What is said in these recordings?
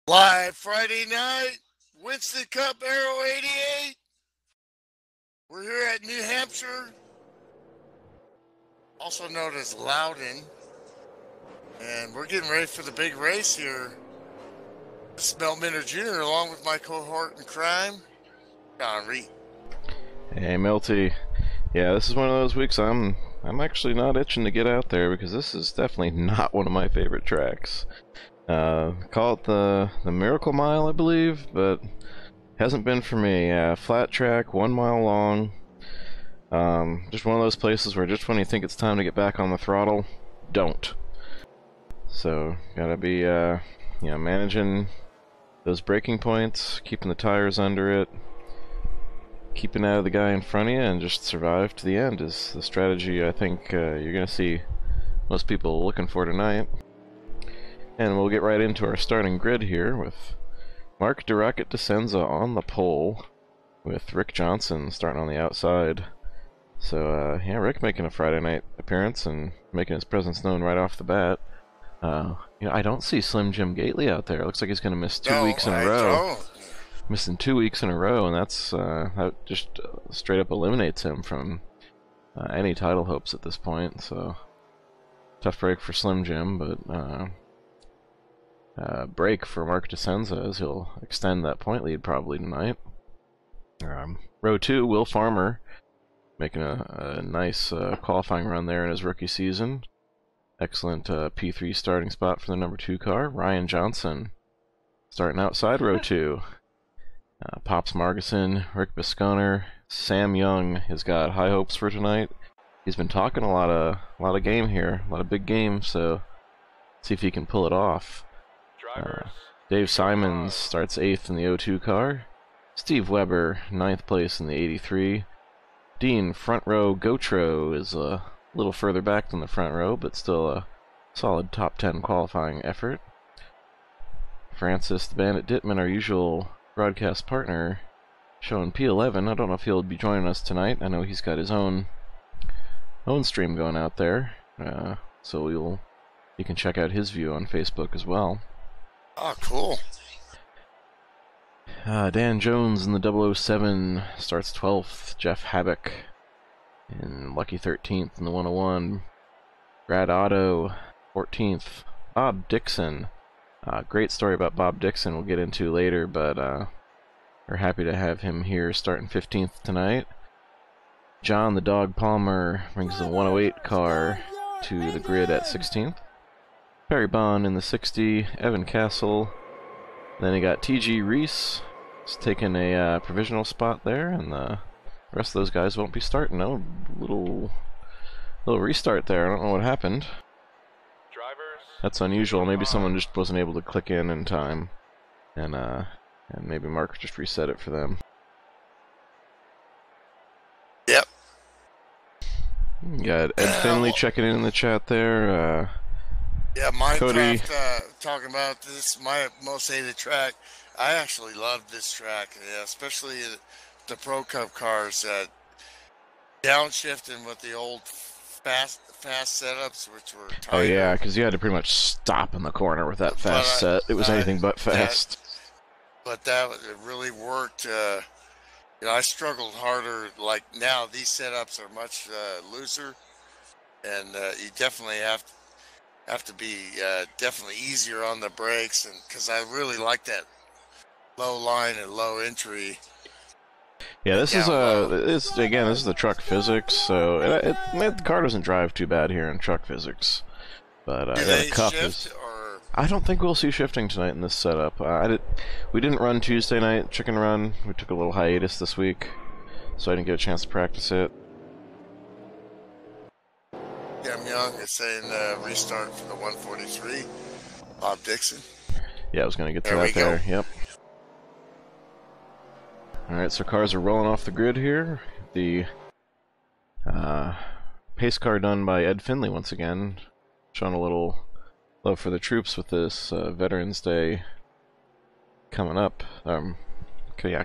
Live Friday night, Winston Cup Aero 88. We're here at New Hampshire, also known as Loudon, and we're getting ready for the big race here. This is Mel Minter Jr. along with my cohort in crime, John Reed. Hey Milty, yeah, this is one of those weeks I'm actually not itching to get out there because this is definitely not one of my favorite tracks. Call it the Miracle Mile, I believe, but hasn't been for me. Flat track, 1 mile long. Just one of those places where just when you think it's time to get back on the throttle, don't. So gotta be managing those braking points, keeping the tires under it, keeping out of the guy in front of you, and just survive to the end is the strategy I think you're gonna see most people looking for tonight. And we'll get right into our starting grid here with Mark DeRocket DeSenza on the pole, with Rick Johnson starting on the outside. So yeah, Rick making a Friday night appearance and making his presence known right off the bat. I don't see Slim Jim Gately out there. It looks like he's going to miss 2 weeks in a row. Missing 2 weeks in a row, and that just straight up eliminates him from any title hopes at this point. So tough break for Slim Jim, but break for Mark DeSenza as he'll extend that point lead probably tonight. Row 2, Will Farmer making a nice qualifying run there in his rookie season. Excellent P3 starting spot for the number 2 car. Ryan Johnson starting outside row 2. Pops Margison, Rick Bisconer, Sam Young has got high hopes for tonight. He's been talking a lot of game here, a lot of big games, so see if he can pull it off. Dave Simons starts 8th in the 02 car. Steve Weber 9th place in the 83. Dean front row Gotro is a little further back than the front row, but still a solid top 10 qualifying effort. Francis the Bandit Dittman, our usual broadcast partner, showing P11. I don't know if he'll be joining us tonight. I know he's got his own stream going out there, so you can check out his view on Facebook as well. Oh, cool. Dan Jones in the 007 starts 12th. Jeff Habbock in lucky 13th in the 101. Brad Otto 14th. Bob Dixon. Great story about Bob Dixon we'll get into later, but we're happy to have him here starting 15th tonight. John the Dog Palmer brings the 108 car to the grid at 16th. Perry Bond in the 60, Evan Castle. Then you got T.G. Reese. He's taking a provisional spot there, and the rest of those guys won't be starting. No, little restart there. I don't know what happened. That's unusual. Maybe someone just wasn't able to click in time, and maybe Mark just reset it for them. Yep. You got Ed Finley checking in the chat there. Yeah, Minecraft talking about this, my most hated track. I actually love this track, especially the Pro Cup cars. Downshifting with the old fast setups, which were tighter. Oh yeah, because you had to pretty much stop in the corner with that fast set. It was anything but fast. But it really worked. I struggled harder. Like now, these setups are much looser, and you definitely have to be definitely easier on the brakes, and because I really like that low line and low entry. Yeah, this is the truck physics, so the car doesn't drive too bad here in truck physics. But the Cup is. I don't think we'll see shifting tonight in this setup. We didn't run Tuesday night chicken run. We took a little hiatus this week, so I didn't get a chance to practice it. Cam Young is saying restart for the 143. Bob Dixon. Yeah, I was going to get to that there. Yep. Alright, so cars are rolling off the grid here. The pace car done by Ed Finley once again. Showing a little love for the troops with this Veterans Day coming up. Coming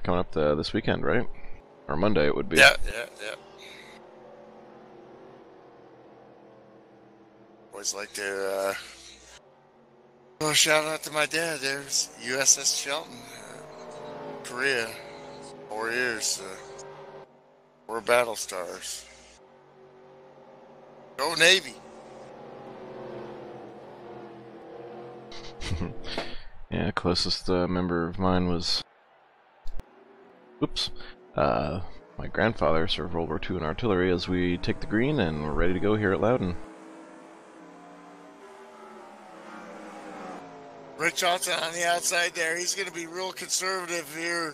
up this weekend, right? Or Monday it would be. Yeah. Always like to Well, shout out to my dad. There's USS Shelton, Korea, 4 years. We're battle stars. Go Navy. Yeah, closest member of mine was, oops, my grandfather served World War II in artillery. As we take the green and we're ready to go here at Loudon. Rick Johnson on the outside there. He's going to be real conservative here,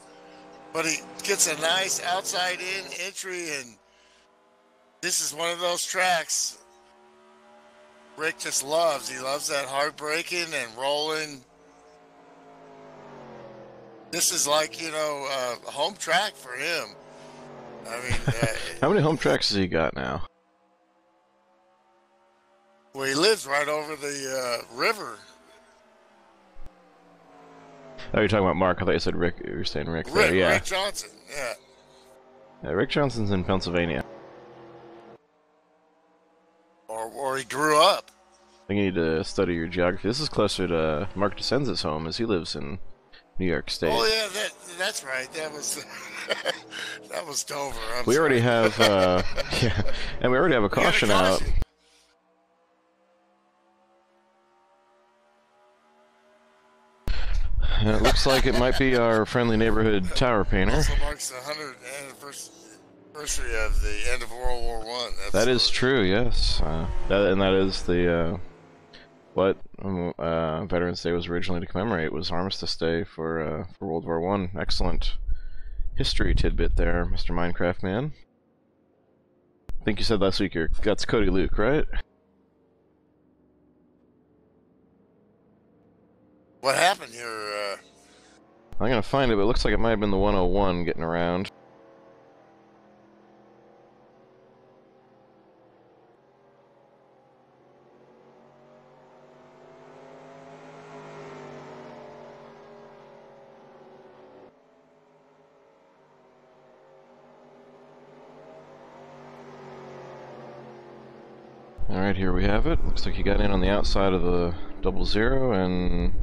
but he gets a nice outside in entry, and this is one of those tracks Rick just loves. He loves that hard braking and rolling. This is like, a home track for him. I mean, how many home tracks has he got now? Well, he lives right over the river. Oh, you're talking about Mark. I thought you said Rick. You were saying Rick. Rick, yeah. Rick Johnson, yeah. Yeah, Rick Johnson's in Pennsylvania. Or he grew up. I think you need to study your geography. This is closer to Mark DeSenza's home, as he lives in New York State. Oh yeah, that's right. That was that was Dover. We already have yeah, and we already have a caution out. It looks like it might be our friendly neighborhood tower painter. Also marks the 100th anniversary of the end of World War I. That is true, yes. That is the what Veterans Day was originally to commemorate. Was Armistice Day for World War I. Excellent history tidbit there, Mr. Minecraft Man. I think you said last week that's Cody Luke, right? What happened here? I'm gonna find it, but it looks like it might have been the 101 getting around. Alright, here we have it. Looks like he got in on the outside of the 00, and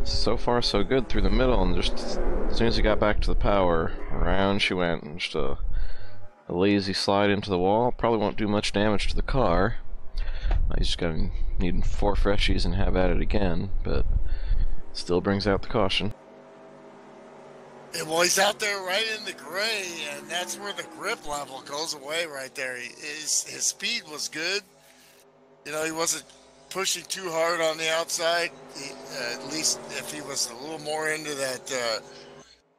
so far so good through the middle, and just as soon as he got back to the power, around she went, and just a lazy slide into the wall. Probably won't do much damage to the car. He's just gonna need 4 freshies and have at it again, but still brings out the caution. Well, he's out there right in the gray, and that's where the grip level goes away right there. His speed was good. He wasn't pushing too hard on the outside. At least if he was a little more into that,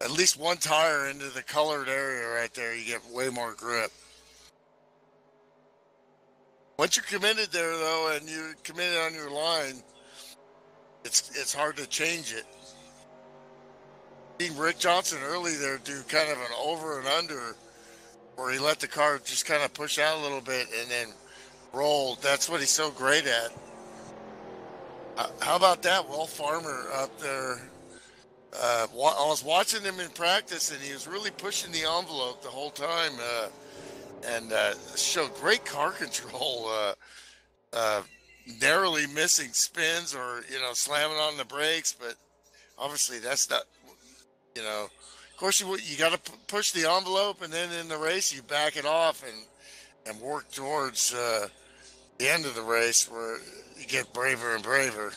at least one tire into the colored area right there, you get way more grip. Once you're committed there, though, and you're committed on your line, it's hard to change it. Seeing Rick Johnson early there do kind of an over and under, where he let the car just kind of push out a little bit and then roll. That's what he's so great at. How about that? Will Farmer up there. I was watching him in practice, and he was really pushing the envelope the whole time, and showed great car control, narrowly missing spins or, slamming on the brakes. But obviously that's not, of course you got to push the envelope, and then in the race you back it off and work towards the end of the race where you get braver and braver.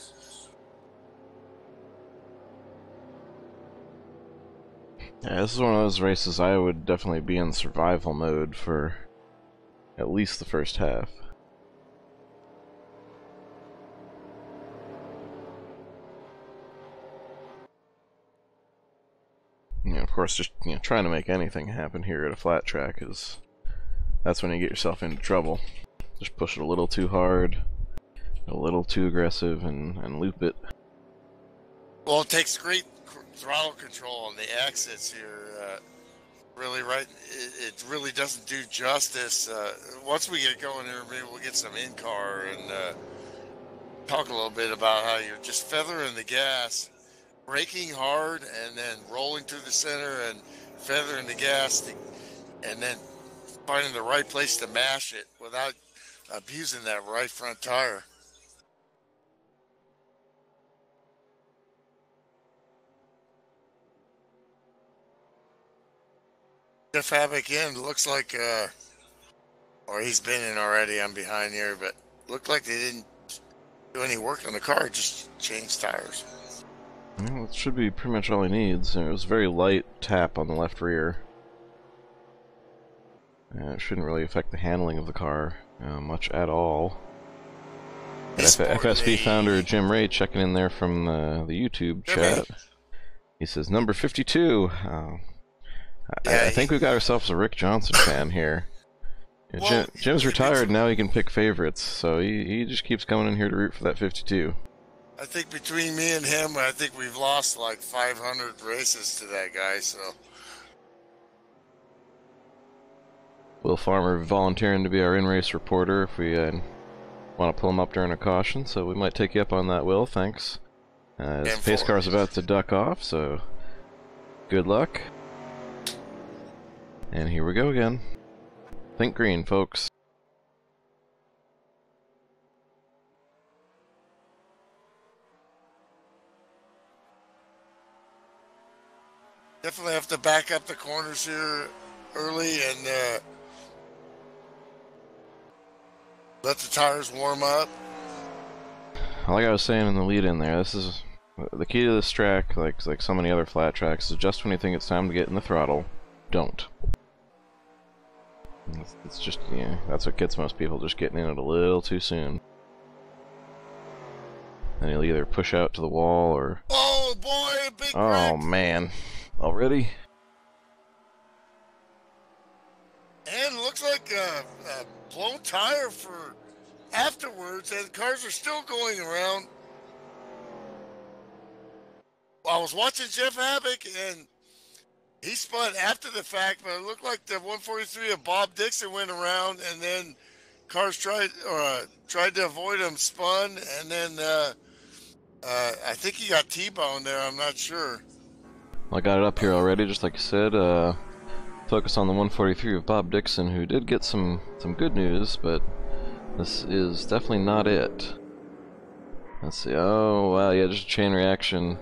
Yeah, this is one of those races I would definitely be in survival mode for at least the first half. Of course, just trying to make anything happen here at a flat track that's when you get yourself into trouble. Just push it a little too hard, a little too aggressive, and loop it. Well, it takes great throttle control on the exits here. Really, right? It really doesn't do justice. Once we get going here, maybe we'll get some in-car and talk a little bit about how you're just feathering the gas, braking hard, and then rolling through the center and feathering the gas, and then finding the right place to mash it without abusing that right front tire. Jeff Havoc in. Looks like, or he's been in already. I'm behind here, but looked like they didn't do any work on the car. Just change tires. Well, it should be pretty much all he needs. It was a very light tap on the left rear. It shouldn't really affect the handling of the car much at all. FSB founder Jim Ray checking in there from the YouTube chat. He says, number 52. I think we got ourselves a Rick Johnson fan here. Well, Jim's retired, now he can pick favorites, so he just keeps coming in here to root for that 52. I think between me and him, I think we've lost like 500 races to that guy, so. Will Farmer volunteering to be our in-race reporter if we want to pull him up during a caution, so we might take you up on that, Will, thanks. His pace car's about to duck off, so good luck. And here we go again. Think green, folks. Definitely have to back up the corners here early and let the tires warm up. Like I was saying in the lead-in there, this is the key to this track, like so many other flat tracks, is just when you think it's time to get in the throttle, don't. It's just, yeah, that's what gets most people, just getting in it a little too soon. And you'll either push out to the wall or... Oh boy, a big Oh wreck. Man, already? And looks like a blown tire for afterwards, and cars are still going around. I was watching Jeff Havoc, and he spun after the fact, but it looked like the 143 of Bob Dixon went around, and then cars tried to avoid him, spun, and then I think he got T-boned there. I'm not sure. I got it up here already, just like you said. Focus on the 143 of Bob Dixon, who did get some good news, but this is definitely not it. Let's see. Oh wow, yeah, just a chain reaction.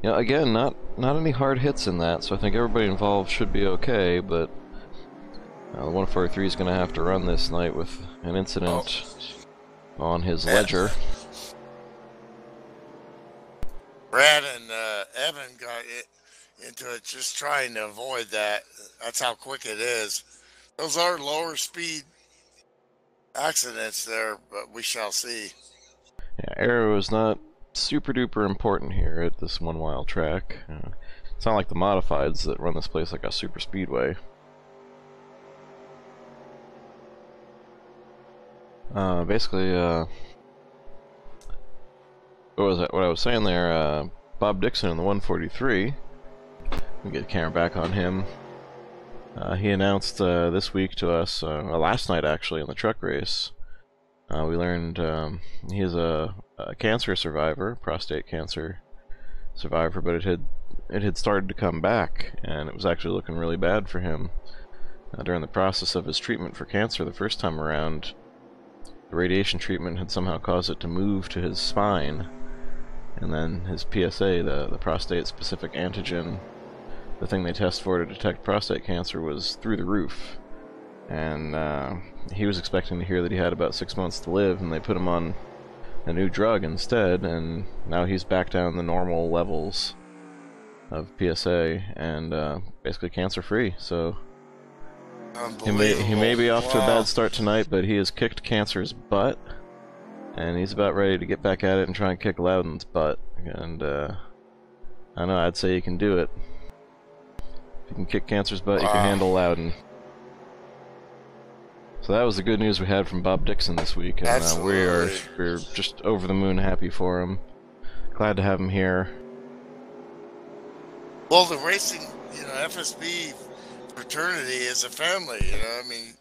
You know, again, not any hard hits in that, so I think everybody involved should be okay, but the 143 is going to have to run this night with an incident on his ledger. Brad and Evan got into it just trying to avoid that. That's how quick it is. Those are lower speed accidents there, but we shall see. Yeah, aero is not super duper important here at this one mile track. It's not like the modifieds that run this place like a super speedway. Basically, what I was saying there, Bob Dixon in the 143, we get the camera back on him. He announced this week to us, last night actually, in the truck race, we learned he is a cancer survivor, prostate cancer survivor, but it had started to come back, and it was actually looking really bad for him. During the process of his treatment for cancer the first time around, the radiation treatment had somehow caused it to move to his spine, and then his PSA, the prostate-specific antigen, the thing they test for to detect prostate cancer, was through the roof. And he was expecting to hear that he had about 6 months to live, and they put him on a new drug instead, and now he's back down the normal levels of PSA and basically cancer-free. So he may be off to a bad start tonight, but he has kicked cancer's butt, and he's about ready to get back at it and try and kick Loudon's butt. And I don't know, I'd say he can do it. If you can kick cancer's butt, you can handle Loudon. So that was the good news we had from Bob Dixon this week, and we're just over the moon happy for him. Glad to have him here. Well, the racing, FSB fraternity is a family. I mean,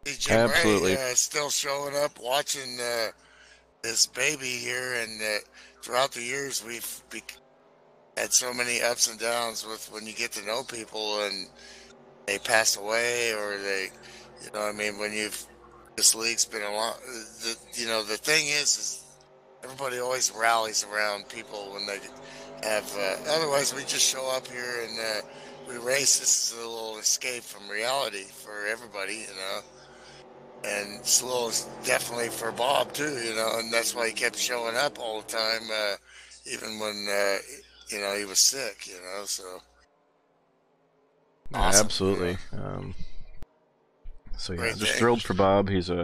see Jim Ray still showing up, watching this baby here, and throughout the years we've had so many ups and downs with when you get to know people and they pass away or they. When this league's been a lot, the thing is everybody always rallies around people when they have, otherwise we just show up here and we race. This is a little escape from reality for everybody, you know. And it's a little definitely for Bob too, you know, and that's why he kept showing up all the time, even when you know, he was sick, you know. So Yeah, awesome, you know. absolutely. So yeah, Great just thing. thrilled for Bob. He's a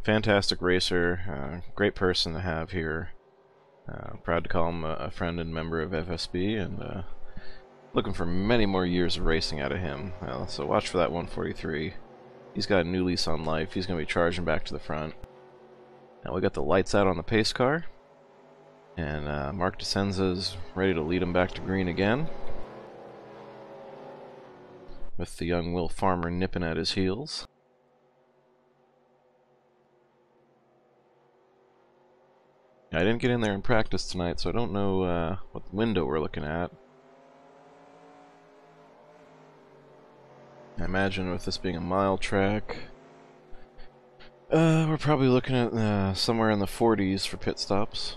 fantastic racer, great person to have here. Proud to call him a friend and member of FSB, and looking for many more years of racing out of him. So watch for that 143. He's got a new lease on life. He's going to be charging back to the front. Now we got the lights out on the pace car, and Mark DeSenza's ready to lead him back to green again, with the young Will Farmer nipping at his heels. I didn't get in there and practice tonight, so I don't know what window we're looking at. I imagine with this being a mile track, we're probably looking at somewhere in the 40s for pit stops.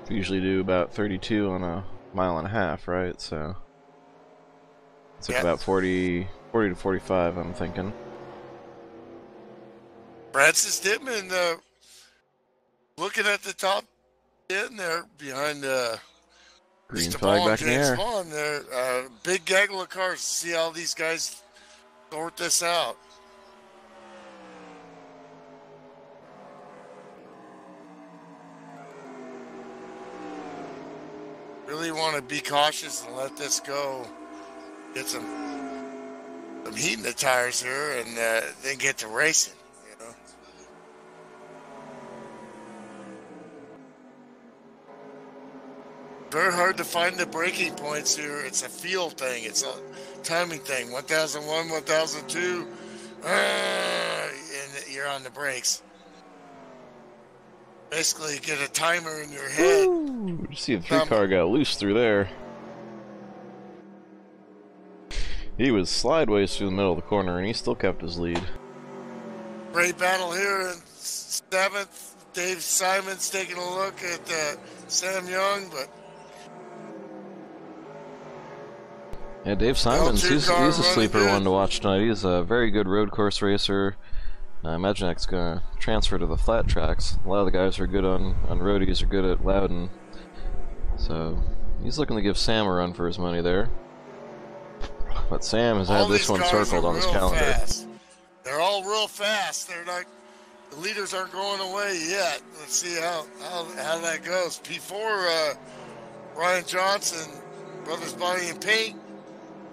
We usually do about 32 on a mile and a half, right? So it's like about 40 to 45, I'm thinking. Francis Dittman looking at the top 10 there behind Green Mr. flag Paul and back in the James air. Vaughn there. Big gaggle of cars to see how these guys sort this out. Really want to be cautious and let this go. Get some heat in the tires here, and then get to racing. You know. Very hard to find the braking points here. It's a feel thing. It's a timing thing. 1001, 1002, and you're on the brakes. Basically, get a timer in your head. Woo! You see the 3-car got loose through there. He was slideways through the middle of the corner, and he still kept his lead. Great battle here in 7th. Dave Simon's taking a look at Sam Young, but yeah, Dave Simons, he's a sleeper good. one to watch tonight. He's a very good road course racer. I imagine that's going to transfer to the flat tracks. A lot of the guys who are good on roadies are good at Loudon. So he's looking to give Sam a run for his money there. But Sam has had this one circled on his calendar. Fast. They're all real fast. They're not, the leaders aren't going away yet. Let's see how that goes. P4, Ryan Johnson, Brothers Body and Paint,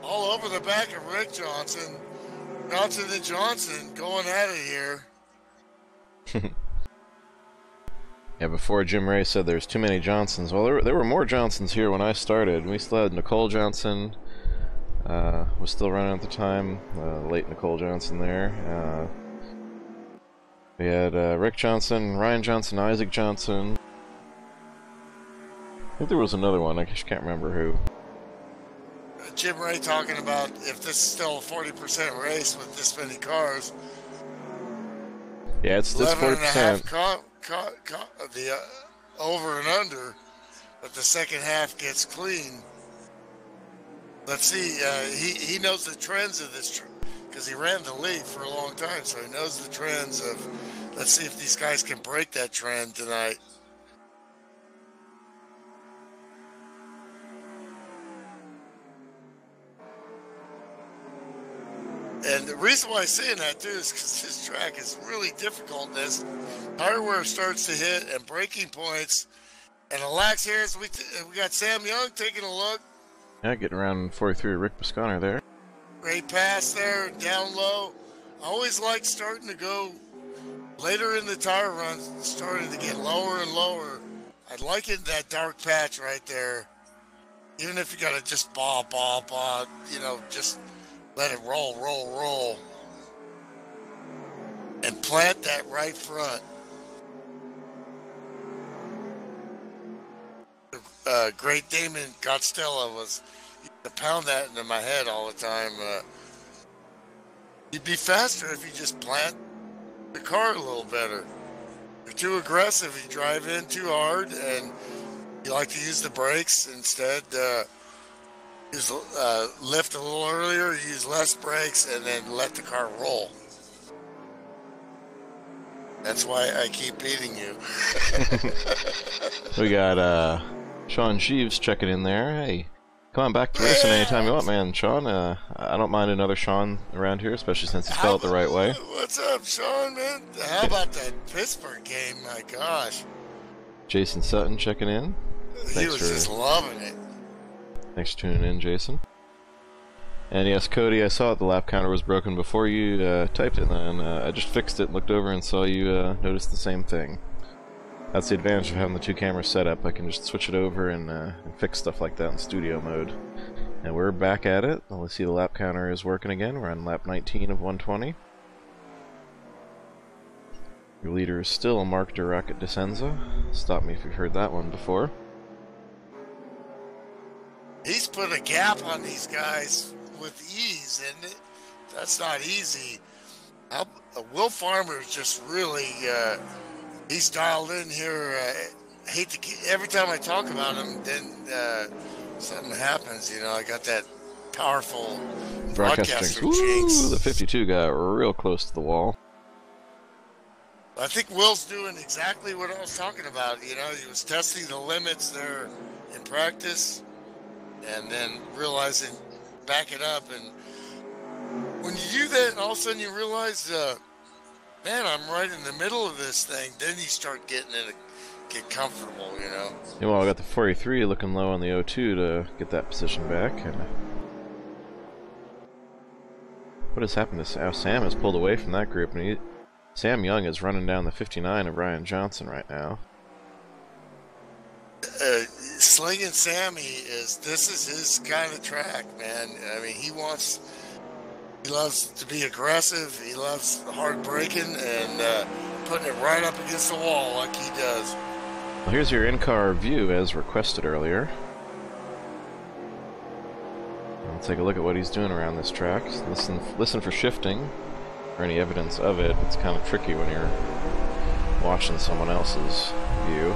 all over the back of Rick Johnson. Johnson and Johnson going at it here. Yeah, before Jim Ray said there's too many Johnsons. Well, there were more Johnsons here when I started. We still had Nicole Johnson. Was still running at the time. Late Nicole Johnson there. We had Rick Johnson, Ryan Johnson, Isaac Johnson. I think there was another one. I just can't remember who. Jim Ray talking about if this is still a 40% race with this many cars. Yeah, it's 11.5 the over and under, but the second half gets clean. Let's see. He knows the trends of this because he ran the league for a long time, so he knows the trends of. Let's see if these guys can break that trend tonight. And the reason why I'm saying that too is because this track is really difficult. This tire wear starts to hit and braking points. And the lax here is we got Sam Young taking a look. Yeah, getting around 43 Rick Bisconner there. Great pass there, down low. I always like starting to go later in the tire run, starting to get lower and lower. I like it in that dark patch right there. Even if you got to just ball, you know, just let it roll. And plant that right front. Great Damon Costello was to pound that into my head all the time. You'd be faster if you just plant the car a little better. You're too aggressive. You drive in too hard, and you like to use the brakes instead. Use lift a little earlier, use less brakes, and then let the car roll. That's why I keep beating you. We got Sean Sheaves checking in there. Hey, come on back to racing anytime you want, man. Sean, I don't mind another Sean around here, especially since he spelled it the right way. What's up, Sean, man? How about that Pittsburgh game? My gosh. Jason Sutton checking in. He was just loving it. Thanks for tuning in, Jason. And yes, Cody, I saw the lap counter was broken before you typed it, and I just fixed it, looked over, and saw you notice the same thing. That's the advantage of having the two cameras set up. I can just switch it over and fix stuff like that in studio mode. And we're back at it. Let's see, the lap counter is working again. We're on lap 19 of 120. Your leader is still Mark Durac Desenza. Stop me if you've heard that one before. He's put a gap on these guys with ease, and that's not easy. Will Farmer's just really, he's dialed in here. Hate to every time I talk about him, then something happens. You know, I got that powerful broadcaster jinx. The 52 got real close to the wall. I think Will's doing exactly what I was talking about. You know, he was testing the limits there in practice, and then realizing, back it up. And when you do that, and all of a sudden you realize, man, I'm right in the middle of this thing, then you start get comfortable, you know. Yeah, well, I got the 43 looking low on the 02 to get that position back. And what has happened to Sam has pulled away from that group, and Sam Young is running down the 59 of Ryan Johnson right now. Slinging Sammy this is his kind of track, man. I mean, he loves to be aggressive. He loves hard braking and putting it right up against the wall like he does. Well, here's your in-car view as requested earlier. I'll take a look at what he's doing around this track. Listen for shifting or any evidence of it. It's kind of tricky when you're watching someone else's view.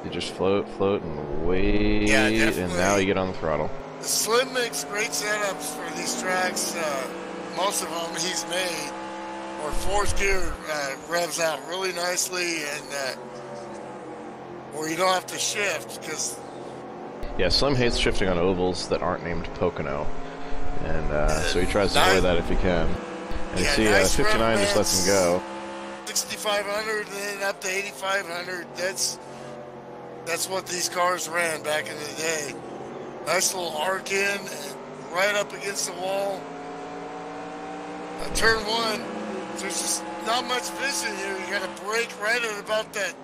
You just float, and wait, and now you get on the throttle. Slim makes great setups for these tracks. Most of them he's made, where fourth gear revs out really nicely, and where you don't have to shift, because... Yeah, Slim hates shifting on ovals that aren't named Pocono, and so he tries to avoid that if he can. And you see, nice 59 just lets him go. 6,500 and then up to 8,500. That's what these cars ran back in the day. Nice little arc in, right up against the wall. Turn one, there's just not much vision here. You got to brake right at about the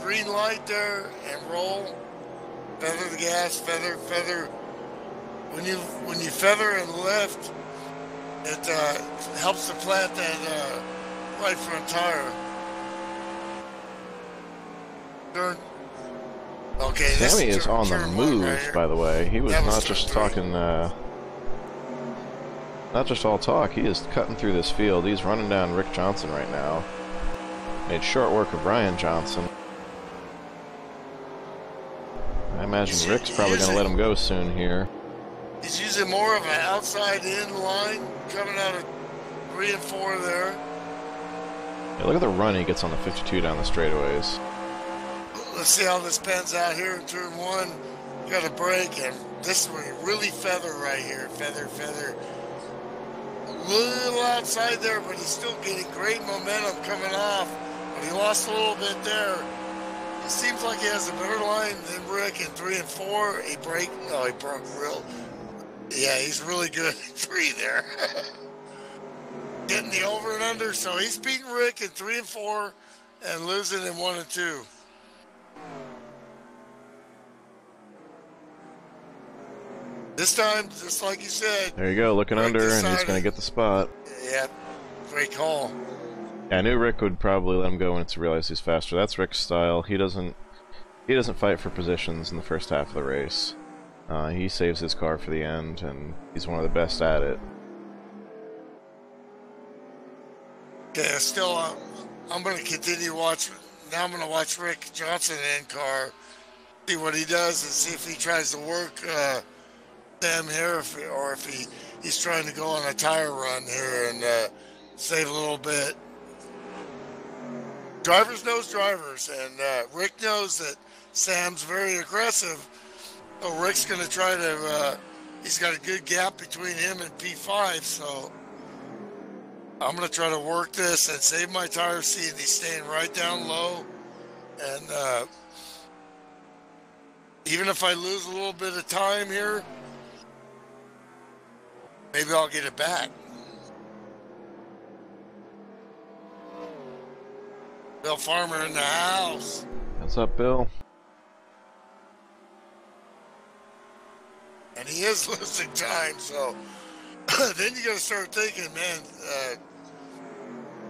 green light there and roll. Feather the gas, feather. When you feather and lift, it helps to plant that right front tire. Turn. Okay, Sammy is on the move, right, by the way. He was not just talking, not just all talk. He is cutting through this field. He's running down Rick Johnson right now. Made short work of Ryan Johnson. I imagine Rick's probably going to let him go soon here. He's using more of an outside-in line coming out of 3 and 4 there. Yeah, look at the run he gets on the 52 down the straightaways. Let's see how this pans out here in turn 1. You got a break, and this is where you really feather right here. Feather. A little outside there, but he's still getting great momentum coming off. But he lost a little bit there. It seems like he has a better line than Rick in 3 and 4. He broke real. Yeah, he's really good at 3 there. Getting the over and under, so he's beating Rick in 3 and 4 and losing in 1 and 2. This time, just like you said. There you go, looking under, and he's going to get the spot. Yeah, great call. Yeah, I knew Rick would probably let him go once he realized he's faster. That's Rick's style. He doesn't fight for positions in the first half of the race. He saves his car for the end, and he's one of the best at it. Okay, still, I'm going to continue watching now I'm going to watch Rick Johnson in car, see what he does, and see if he tries to work Sam here, or if he's trying to go on a tire run here and save a little bit. Drivers knows drivers, and Rick knows that Sam's very aggressive. So Rick's going to try to, he's got a good gap between him and P5, so I'm going to try to work this and save my tire seat. He's staying right down low, and even if I lose a little bit of time here, maybe I'll get it back. Bill Farmer in the house. What's up, Bill? And he is losing time, so then you got to start thinking, man,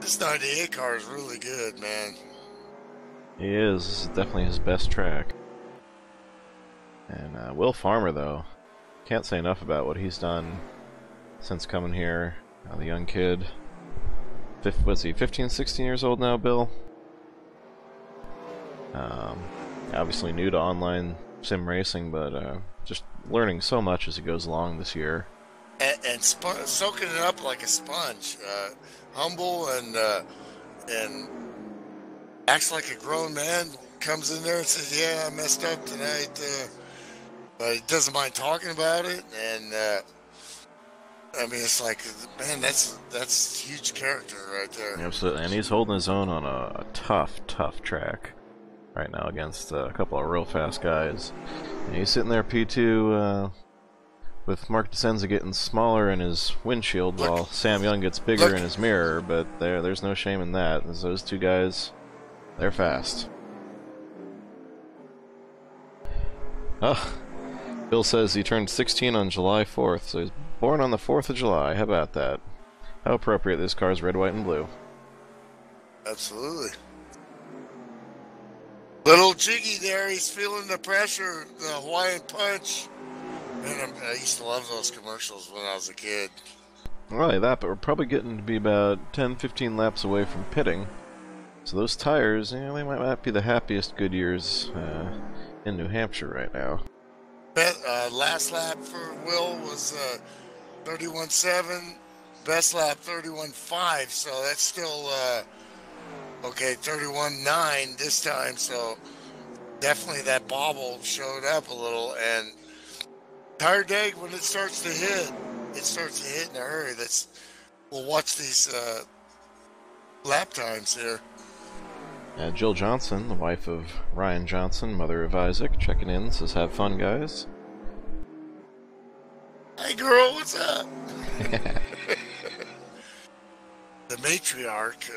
this 98 car is really good, man. He is. This is definitely his best track. And Will Farmer, though, can't say enough about what he's done since coming here. The young kid. What's he, 15, 16 years old now, Bill? Obviously new to online sim racing, but just learning so much as he goes along this year. And soaking it up like a sponge. Humble and acts like a grown man. Comes in there and says, "Yeah, I messed up tonight," but he doesn't mind talking about it. And I mean, it's like, man, that's huge character right there. Absolutely, and he's holding his own on a tough track right now against a couple of real fast guys. And he's sitting there P2 with Mark DeSenza getting smaller in his windshield while Sam Young gets bigger in his mirror, but there's no shame in that. Those two guys, they're fast. Oh, Bill says he turned 16 on July 4th, so he's born on the 4th of July. How about that? How appropriate. This car's red, white, and blue. Absolutely. Little Jiggy there, he's feeling the pressure, the Hawaiian punch. Man, I used to love those commercials when I was a kid. Not only that, but we're probably getting to be about 10-15 laps away from pitting. So those tires, they might not be the happiest Goodyears in New Hampshire right now. Last lap for Will was 31.7. Best lap 31.5. So that's still okay. 31.9 this time. So definitely that bobble showed up a little. And tire deg, when it starts to hit in a hurry. We'll watch these lap times here. Jill Johnson, the wife of Ryan Johnson, mother of Isaac, checking in, says, "Have fun, guys." Hey, girl, what's up? The matriarch,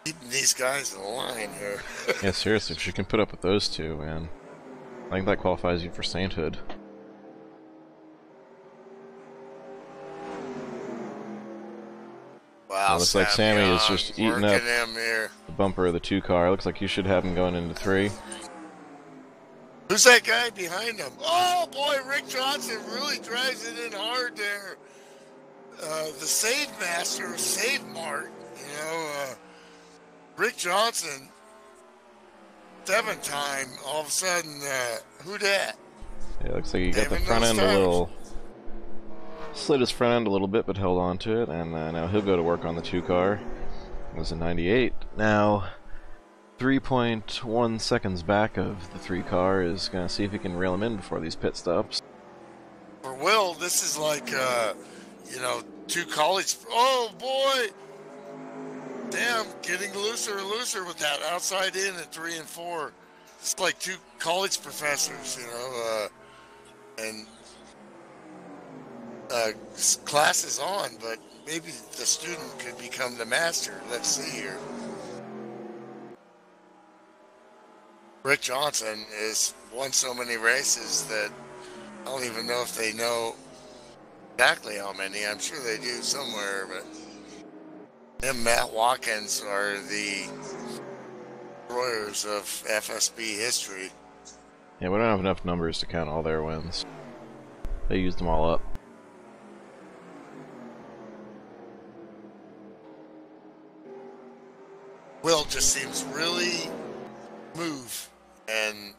keeping these guys in line here. Yeah, seriously, if she can put up with those two, man, I think that qualifies you for sainthood. Wow, looks like Sammy is just eating up the bumper of the 2 car. Looks like you should have him going into 3. Who's that guy behind him? Oh boy, Rick Johnson really drives it in hard there. The save master, save Mark, Rick Johnson, 7th time, all of a sudden, who dat? Yeah, looks like he got the front end a little, slid his front end a little bit, but held on to it, and now he'll go to work on the 2 car. It was a 98. Now, 3.1 seconds back of the 3 car is going to see if he can reel him in before these pit stops. For Will, this is like, 2 college. Oh boy! Damn, getting looser and looser with that outside in at 3 and 4. It's like 2 college professors, and class is on, but maybe the student could become the master. Let's see here. Rick Johnson has won so many races that I don't even know if they know exactly how many. I'm sure they do somewhere, but him and Matt Watkins are the destroyers of FSB history. Yeah, we don't have enough numbers to count all their wins. They used them all up. Will just seems really move and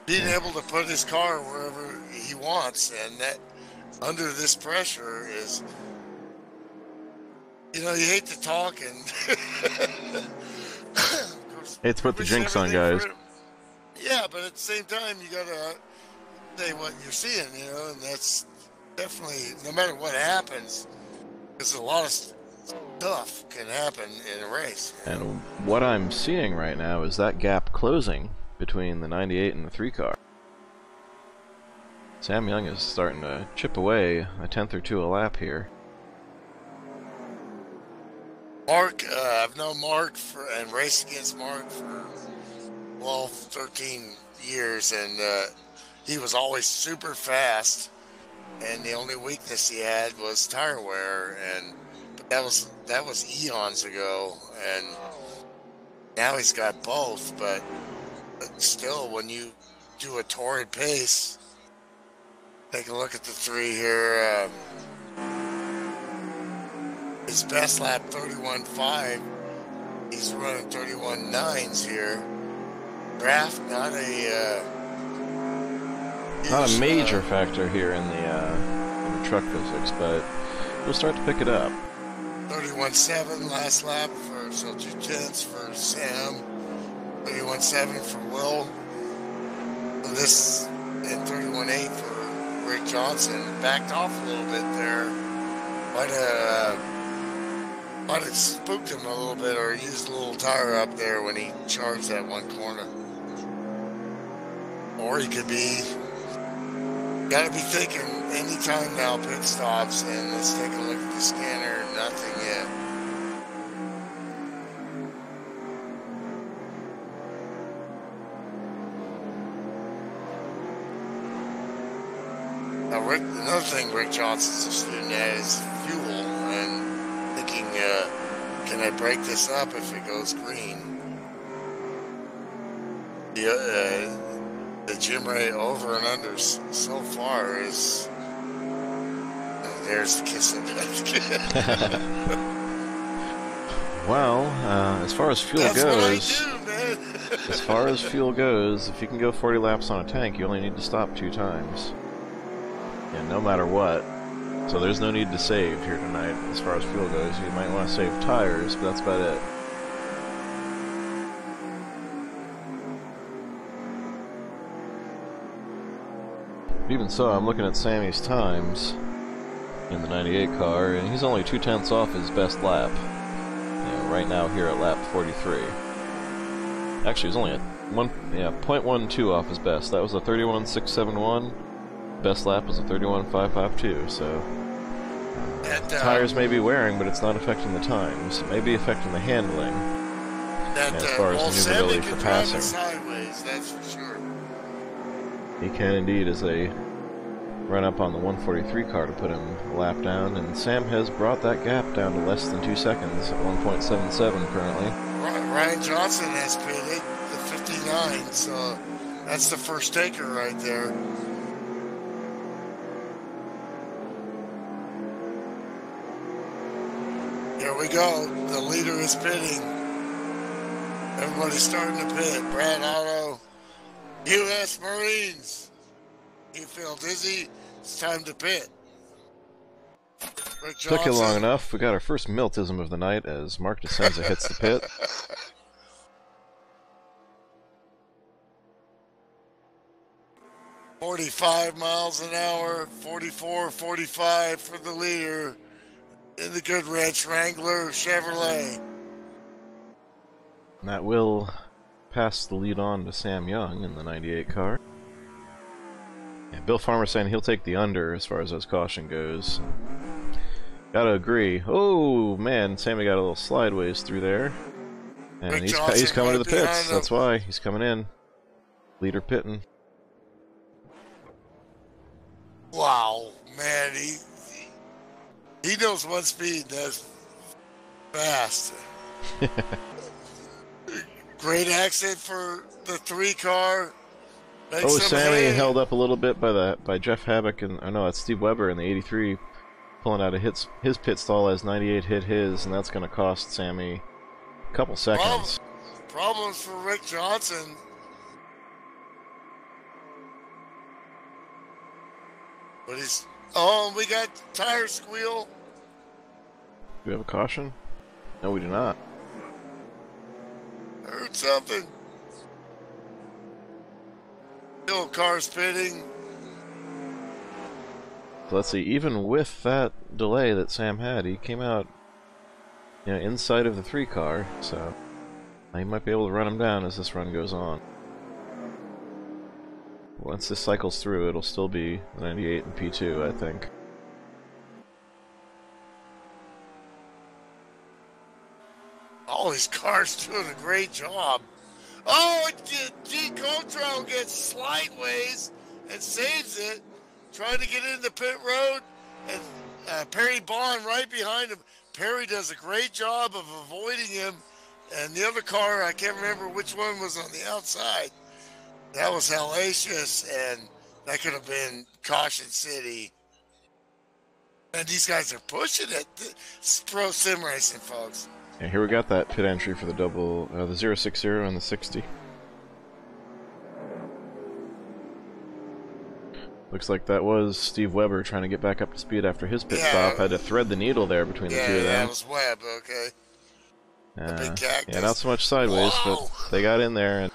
being able to put his car wherever he wants, and that under this pressure is, you know, you hate to talk and Hate to put the jinx on guys. yeah, but at the same time, you gotta say what you're seeing, you know, and that's definitely, no matter what happens, because a lot of stuff can happen in a race. And what I'm seeing right now is that gap closing between the 98 and the 3 car. Sam Young is starting to chip away a tenth or two a lap here. Mark, I've known Mark and raced against Mark for 12, 13 years, and he was always super fast, and the only weakness he had was tire wear, and that was eons ago, and now he's got both, but still, when you do a torrid pace, take a look at the 3 here. His best lap 31.5. He's running 31.9s here. Draft not a major factor here in the truck physics, but we'll start to pick it up. 31.7 last lap so 2/10 for Sam. 31.7 for Will. This and 31.8 for Rick Johnson. Backed off a little bit there. Might have spooked him a little bit, or used a little tire up there when he charged that one corner. Or he could be, gotta be thinking anytime now pit stops, and let's take a look at the scanner, nothing yet. Now, another thing Rick Johnson's a student at is fuel, and thinking, can I break this up if it goes green? The gym rate over and under so far is, there's the kiss of death. Well, as far as fuel That's goes, what I do, man. as far as fuel goes, if you can go 40 laps on a tank, you only need to stop 2 times. And no matter what. So there's no need to save here tonight as far as fuel goes. You might want to save tires, but that's about it. Even so, I'm looking at Sammy's times in the 98 car, and he's only 2/10 off his best lap. You know, right now here at lap 43. Actually, he's only at 0.12 off his best. That was a 31.671. Best lap was a 31.552. So tires may be wearing, but it's not affecting the times. It may be affecting the handling. As far as maneuverability for passing. Sideways, that's for sure. He can indeed, as they run up on the 143 car to put him a lap down, and Sam has brought that gap down to less than 2 seconds at 1.77 currently. Ryan Johnson has pitted the 59, so that's the first taker right there. Here we go. The leader is pitting. Everybody's starting to pit. Brad Otto, U.S. Marines. You feel dizzy? It's time to pit. Rick Johnson. Took you long enough. We got our first Miltism of the night as Mark DeSenza hits the pit. 45 miles an hour, 44, 45 for the leader in the Good Ranch Wrangler Chevrolet. And that will pass the lead on to Sam Young in the 98 car. Yeah, Bill Farmer saying he'll take the under as far as his caution goes. Gotta agree. Oh man, Sammy got a little slideways through there. And he's coming to the pits. That's why he's coming in. Leader pitting. Wow, man, he knows one speed. That's fast. Great exit for the 3 car. Oh, Sammy held up a little bit by Jeff Habbock and no, it's Steve Weber in the 83 pulling out of his pit stall as 98 hit his, and that's going to cost Sammy a couple seconds. Problems for Rick Johnson. But he's... Oh, we got tire squeal. Do we have a caution? No, we do not. Heard something. Still cars pitting. So let's see, even with that delay that Sam had, he came out, you know, inside of the 3 car, so he might be able to run him down as this run goes on. Once this cycles through, it'll still be the 98 and P2, I think. All these cars doing a great job. Oh, G. Cotro gets slideways and saves it, trying to get in the pit road, and Perry Bond right behind him. Perry does a great job of avoiding him, and the other car, I can't remember which one was on the outside. That was hellacious, and that could have been Caution City. And these guys are pushing it. It's pro sim racing, folks. And here we got that pit entry for the 060 and the 60. Looks like that was Steve Weber trying to get back up to speed after his pit stop. Had to thread the needle there between the two of them. Yeah, it was Webb, okay. The big cactus. Yeah, not so much sideways, but they got in there and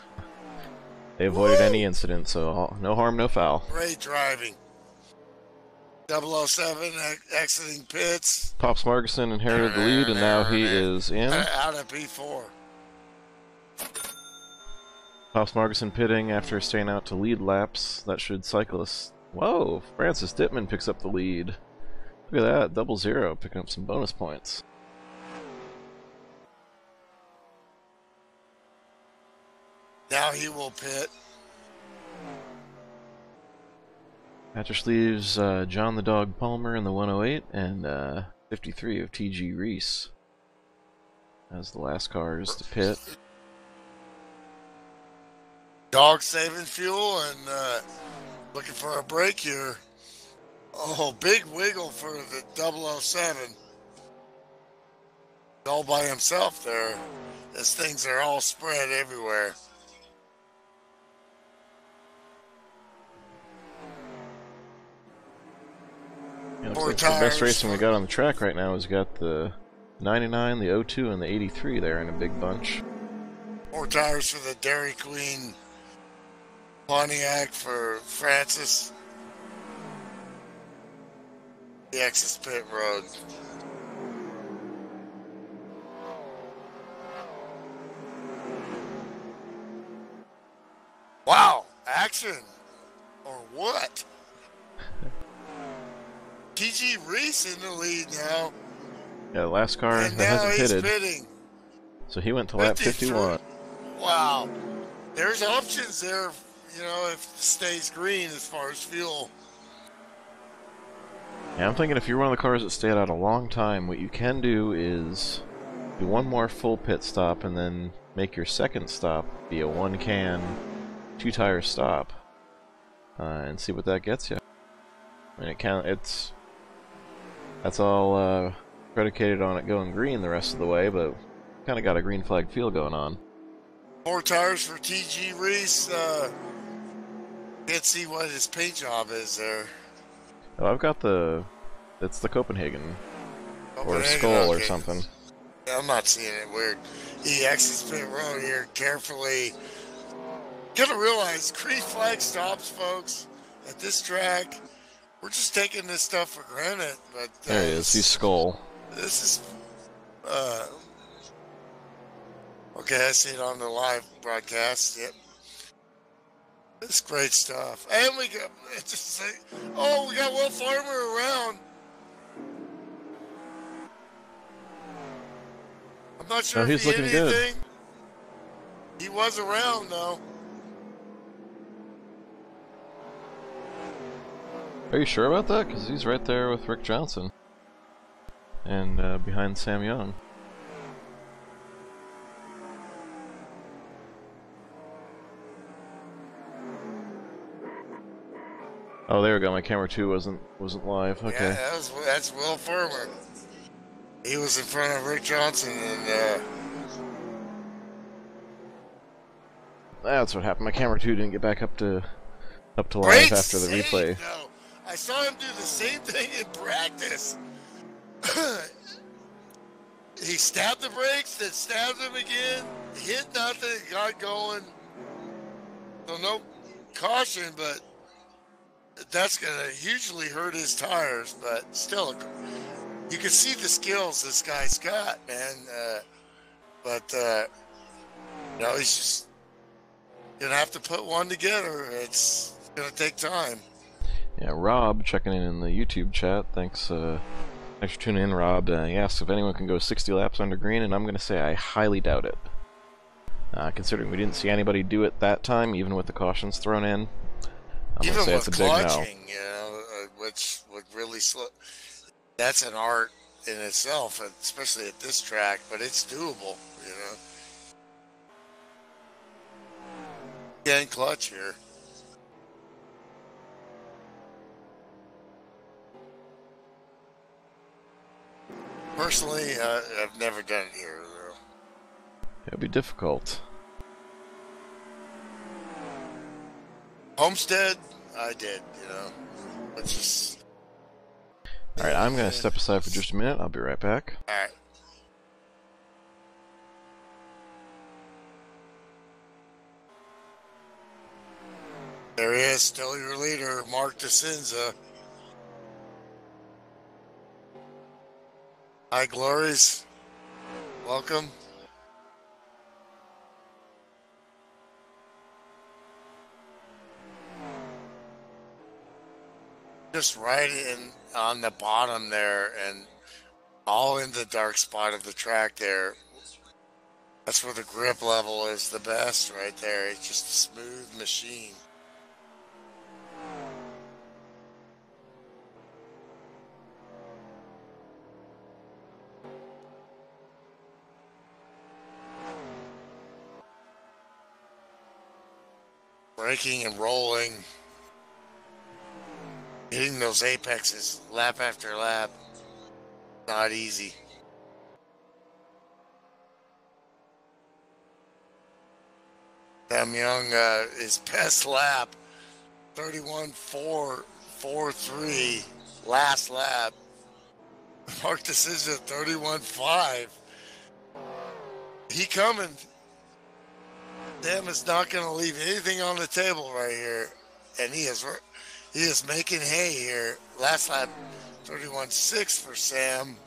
they avoided any incident, so no harm, no foul. Great driving. 007 exiting pits. Pops Marguson inherited the lead, and now he is in. Out of P4. Pops Marguson pitting after staying out to lead laps. That should cyclists. Whoa, Francis Dittman picks up the lead. Look at that, 00, picking up some bonus points. Now he will pit. That just leaves John the Dog Palmer in the 108 and 53 of T.G. Reese as the last cars to pit. Dog saving fuel and looking for a break here. Oh, big wiggle for the 007. All by himself there. As things are all spread everywhere. Yeah, looks like the best racing we got on the track right now is got the 99, the 02, and the 83 there in a big bunch. 4 tires for the Dairy Queen Pontiac for Francis. The exits pit road. Wow, action or what? T.G. Reese in the lead now. Yeah, the last car and that hasn't pitted. Pitting. So he went to lap 51. Wow. There's options there, you know, if it stays green as far as fuel. Yeah, I'm thinking if you're one of the cars that stayed out a long time, what you can do is do one more full pit stop and then make your second stop be a 1-can, 2-tire stop, and see what that gets you. I mean, that's all predicated on it going green the rest of the way, but kind of got a green flag feel going on. 4 tires for T.G. Reese. Can't see what his paint job is there. Oh, I've got it's the Copenhagen or a skull or something. Yeah, I'm not seeing it weird. He exits pit road here carefully. Gotta realize green flag stops, folks, at this track. We're just taking this stuff for granted, but there he is. He's skull. This is okay. I see it on the live broadcast. Yep, it's great stuff. And we got we got Will Farmer around. I'm not sure if he's looking good. He was around though. Are you sure about that? Because he's right there with Rick Johnson. And behind Sam Young. Oh, there we go. My camera 2 wasn't live. Okay. Yeah, that's Will Furman. He was in front of Rick Johnson, and That's what happened. My camera 2 didn't get back up to live great after the save, replay. though. I saw him do the same thing in practice. He stabbed the brakes, then stabbed them again, hit nothing, got going. So no caution, but that's going to hugely hurt his tires. But still, you can see the skills this guy's got, man. He's just going to have to put one together. It's going to take time. Yeah, Rob checking in the YouTube chat. Thanks for tuning in, Rob. He asks if anyone can go 60 laps under green, and I'm going to say I highly doubt it. Considering we didn't see anybody do it that time, even with the cautions thrown in, I'm going to say it's a big no. Clutching, which would really slow. That's an art in itself, especially at this track, but it's doable, Can't clutch here. Personally, I've never done it here, though. It'll be difficult. Homestead, I did, It's just... Alright, I'm going to step aside for just a minute. I'll be right back. Alright. There he is, still your leader, Mark DeCenza. Hi, Glories. Welcome. Just right in on the bottom there and all in the dark spot of the track there. That's where the grip level is the best right there. It's just a smooth machine. Braking and rolling, hitting those apexes lap after lap, not easy. Sam Young, his best lap, 31.443, last lap. Mark DeCenza, 31.5. He coming. Sam is not going to leave anything on the table right here, and he is making hay here. Last lap, 31.6 for Sam,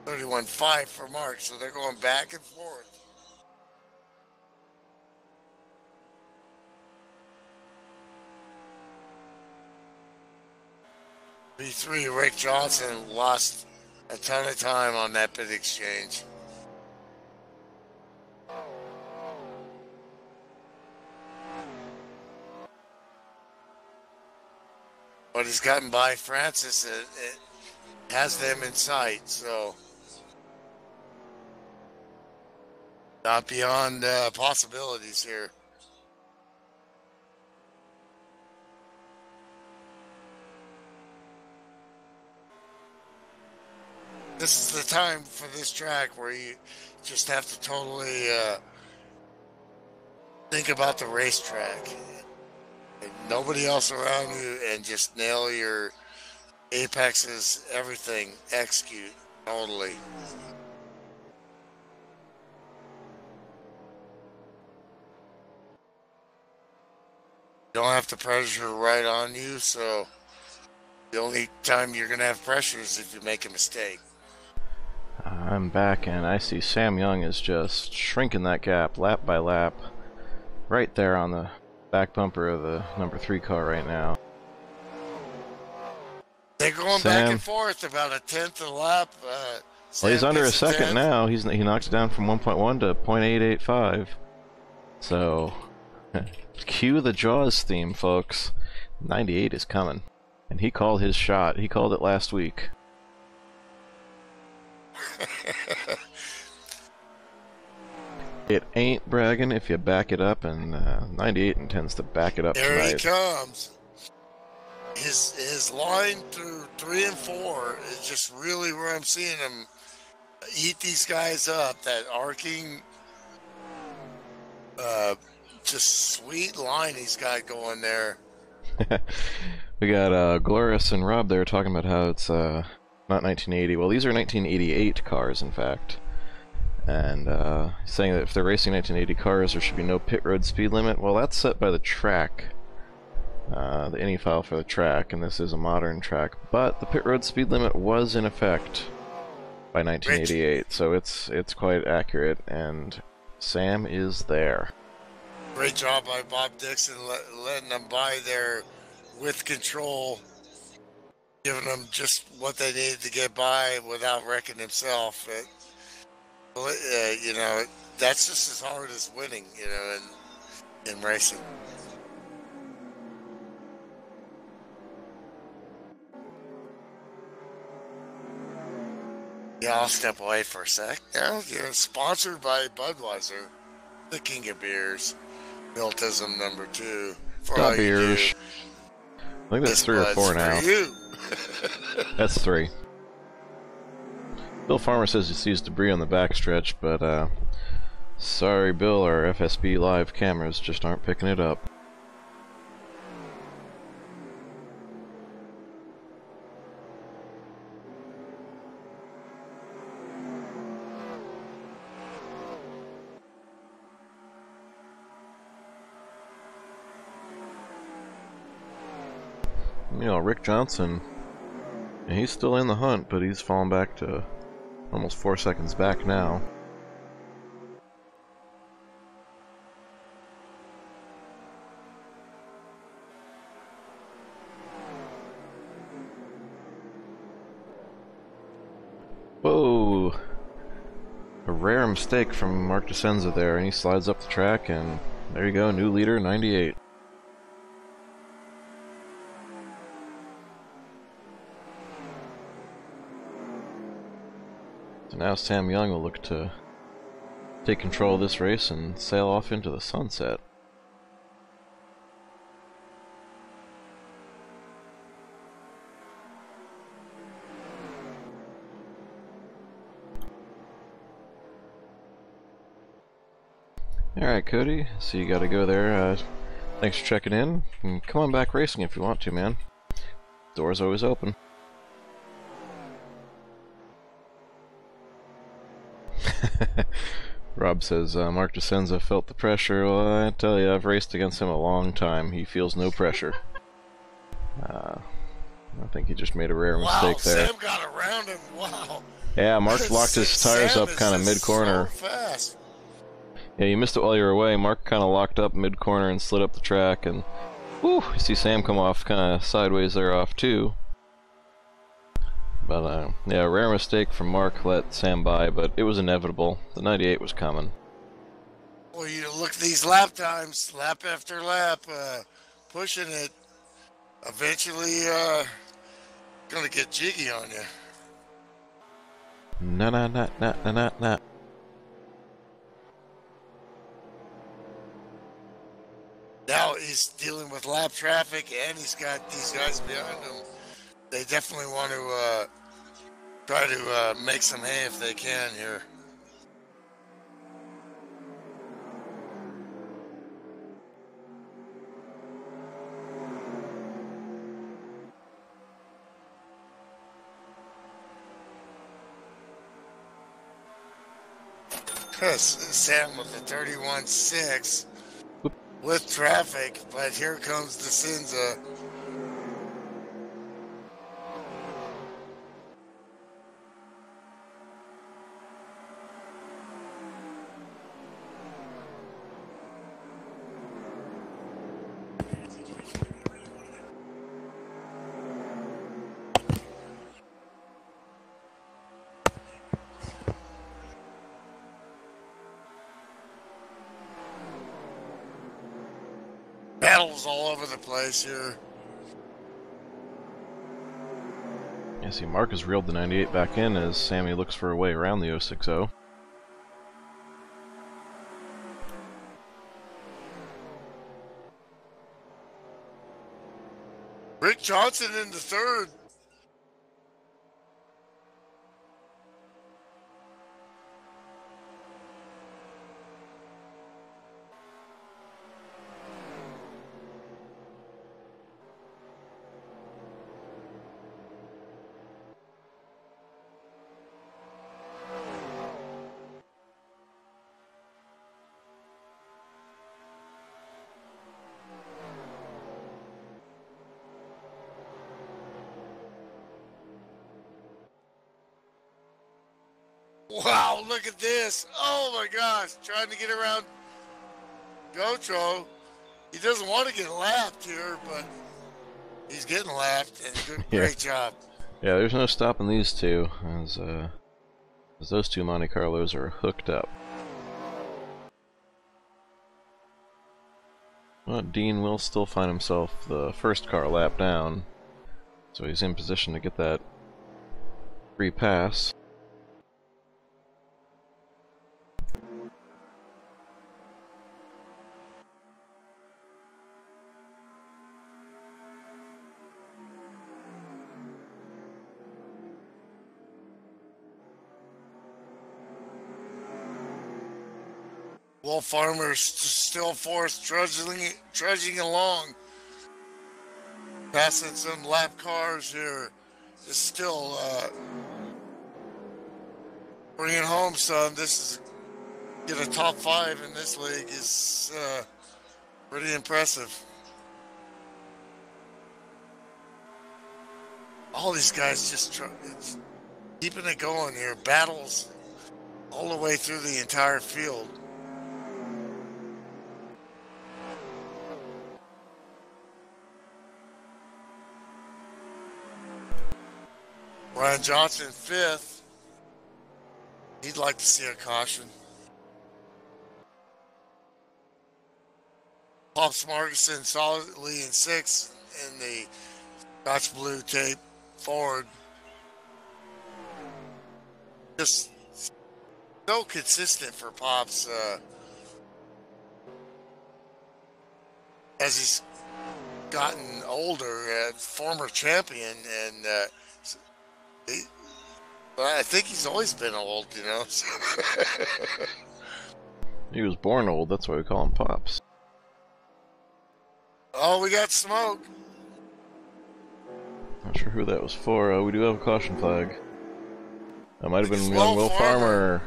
31.5 for Mark. So they're going back and forth. V3, Rick Johnson lost a ton of time on that pit exchange. But he's gotten by Francis. It has them in sight, so not beyond possibilities here. This is the time for this track where you just have to totally think about the racetrack. Nobody else around you, and just nail your apexes, everything, execute totally. You don't have the pressure right on you, so the only time you're going to have pressure is if you make a mistake. I'm back, and I see Sam Young is just shrinking that gap lap by lap right there on the back bumper of the number 3 car right now. They're going back and forth about a tenth of a lap. Well, he's under a second now. He knocked it down from 1.1 to 0.885. So, cue the Jaws theme, folks. 98 is coming. And he called his shot. He called it last week. It ain't bragging if you back it up, and 98 intends to back it up there tonight. He comes. his line through 3 and 4 is just really where I'm seeing him eat these guys up. That arcing, uh, just sweet line he's got going there. We got Glorious and Rob there talking about how it's not 1980. Well, these are 1988 cars, in fact. And saying that if they're racing 1980 cars, there should be no pit road speed limit. Well, that's set by the track, the INI file for the track, and this is a modern track. But the pit road speed limit was in effect by 1988, so it's quite accurate, and Sam is there. Great job by Bob Dixon letting them by there with control, giving them just what they needed to get by without wrecking himself. You know, that's just as hard as winning, you know, in racing. Yeah, I'll step away for a sec. Yeah, you're sponsored by Budweiser, the king of beers. Miltism number 2 for all beers. you do. I think that's 3 or 4 now. For you. That's 3. Bill Farmer says he sees debris on the backstretch, but sorry, Bill, our FSB live cameras just aren't picking it up. You know, Rick Johnson, he's still in the hunt, but he's fallen back to almost 4 seconds back now. Whoa! A rare mistake from Mark DeSenza there, and he slides up the track, and there you go, new leader, 98. So now Sam Young will look to take control of this race and sail off into the sunset. Alright, Cody, so you gotta go there. Thanks for checking in, and come on back racing if you want to, man. Door's always open. Rob says, Mark DeSenza felt the pressure. Well, I tell you, I've raced against him a long time. He feels no pressure. I think he just made a rare mistake there. Sam got around him. Wow. Yeah, Mark locked his tires up kind of mid-corner. So fast. Yeah, you missed it while you were away. Mark kind of locked up mid-corner and slid up the track, and whew, you see Sam come off kind of sideways there off too. But yeah, rare mistake from Mark, let Sam by, but it was inevitable. The 98 was coming. Well, you look at these lap times, lap after lap, pushing it. Eventually, gonna get jiggy on you. Nah. Now he's dealing with lap traffic, and he's got these guys behind him. They definitely want to try to make some hay if they can here. Sam with the 31.6 with traffic, but here comes DeSenza. Battles all over the place here. Yeah, see, Mark has reeled the 98 back in as Sammy looks for a way around the 060. Rick Johnson in the third. Wow, look at this. Oh my gosh, trying to get around Gotro. He doesn't want to get lapped here, but he's getting lapped, and good, Yeah. great job. Yeah, there's no stopping these two, as those two Monte Carlos are hooked up. Well, Dean will still find himself the first car lap down, so he's in position to get that free pass. Wolf Farmer's still forced trudging along, passing some lap cars here. Is still bring it home, son. This is get a top 5 in this league is pretty impressive. All these guys just it's keeping it going here. Battles all the way through the entire field. Ryan Johnson 5th. He'd like to see a caution. Pops Markison solidly in 6th in the Scotch Blue tape Ford. Just so consistent for Pops as he's gotten older, former champion, and I think he's always been old, you know. He was born old, that's why we call him Pops. Oh, we got smoke. Not sure who that was for. We do have a caution flag. That might have been young Will Farmer. Farmer.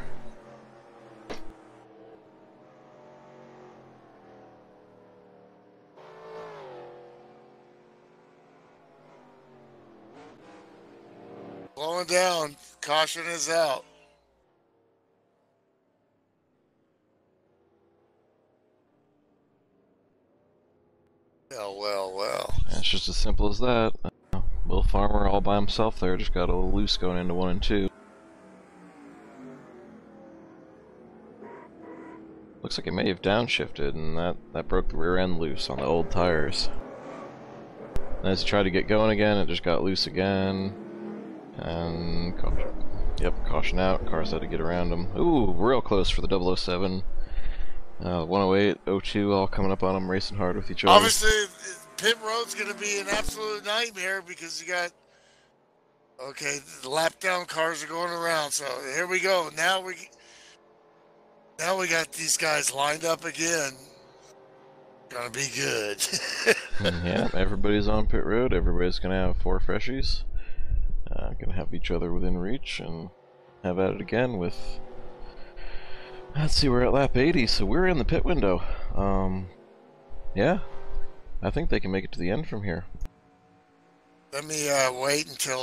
Slowing down. Caution is out. Well. It's just as simple as that. Will Farmer all by himself there, just got a little loose going into 1 and 2. Looks like he may have downshifted, and that broke the rear end loose on the old tires. And as he tried to get going again, it just got loose again. And caution out. Cars had to get around him. Ooh, real close for the 007. 108, 02, all coming up on him, racing hard with each other. Obviously, pit road's going to be an absolute nightmare because you got, okay, the lap down cars are going around. So here we go. Now we got these guys lined up again. Gonna be good. Yeah, everybody's on pit road. Everybody's gonna have 4 freshies. Gonna have each other within reach and have at it again with. Let's see, we're at lap 80, so we're in the pit window. Yeah, I think they can make it to the end from here. Let me wait until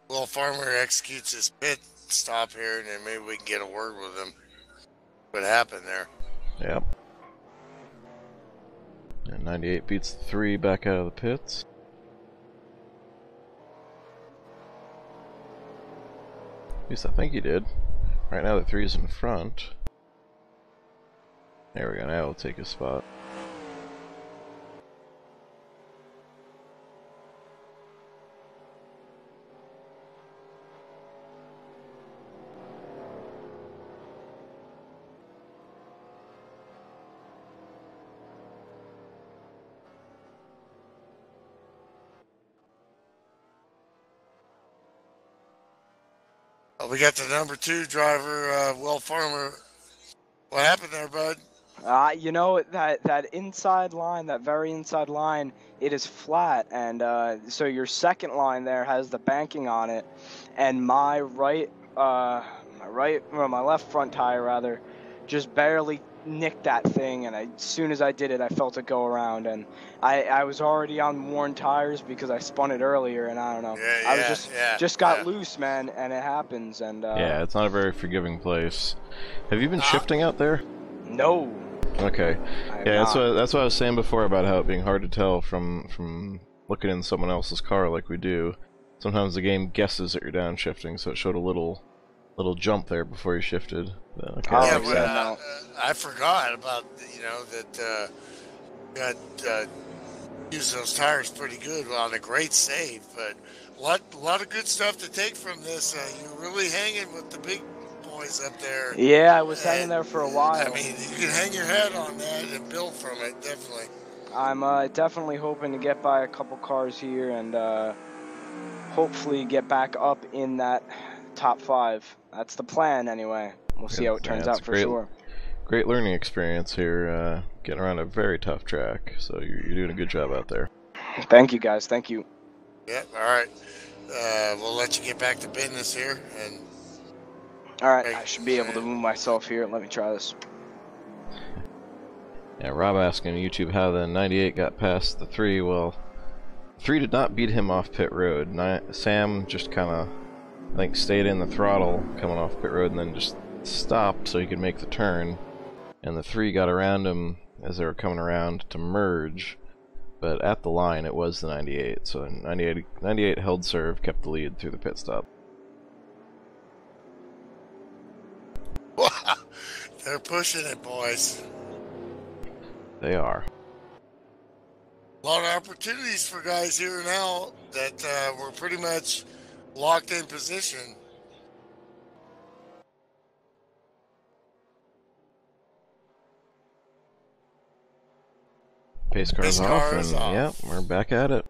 Will Farmer executes his pit stop here, and then maybe we can get a word with him. What happened there? Yep. And 98 beats the 3 back out of the pits. At least I think he did. Right now the 3's in front. There we go, now he'll take his spot. We got the number 2 driver, Will Farmer. What happened there, bud? You know, that inside line, that very inside line, it is flat, and so your second line there has the banking on it, and my left front tire rather, just barely nicked that thing, and as soon as I did it, I felt it go around, and I was already on worn tires because I spun it earlier, and I don't know, I was just got loose, man, and it happens, and yeah, it's not a very forgiving place. Have you been shifting out there? No. Okay. Yeah, that's what I was saying before about how it being hard to tell from looking in someone else's car like we do. Sometimes the game guesses that you're downshifting, so it showed a little jump there before you shifted. Okay, yeah, but I forgot about that. Got use those tires pretty good on a great save, but a lot of good stuff to take from this. You're really hanging with the big boys up there. Yeah, I was hanging there for a while. I mean, you can hang your head on that and build from it, definitely. I'm definitely hoping to get by a couple cars here and hopefully get back up in that top 5. That's the plan, anyway. We'll see how it turns out for sure. Great learning experience here, getting around a very tough track. So you're doing a good job out there. Thank you, guys. Thank you. Yeah. All right. We'll let you get back to business here and. Alright, I should be able to move myself here. Let me try this. Yeah, Rob asking YouTube how the 98 got past the 3. Well, 3 did not beat him off pit road. Sam just kind of, I think, stayed in the throttle coming off pit road and then just stopped so he could make the turn. And the 3 got around him as they were coming around to merge. But at the line, it was the 98. So 98 held serve, kept the lead through the pit stop. They're pushing it, boys. They are. A lot of opportunities for guys here now that were pretty much locked in position. Pace car's off, and yeah, we're back at it.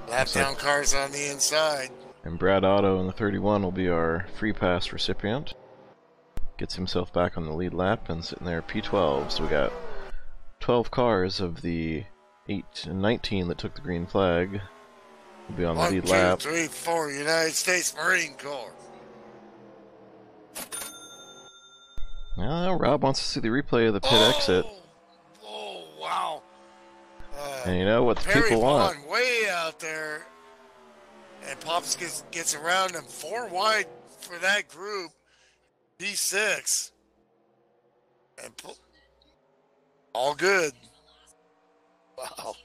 Lap down cars on the inside. And Brad Otto in the 31 will be our free pass recipient. Gets himself back on the lead lap and sitting there P12. So we got 12 cars of the 8 and 19 that took the green flag. Will be on the lead lap. 1, 2, 3, 4, United States Marine Corps. Now Rob wants to see the replay of the pit exit. Oh, wow. And you know what the people want. Way out there, and Pops gets around him 4 wide for that group. P6, and all good. Wow.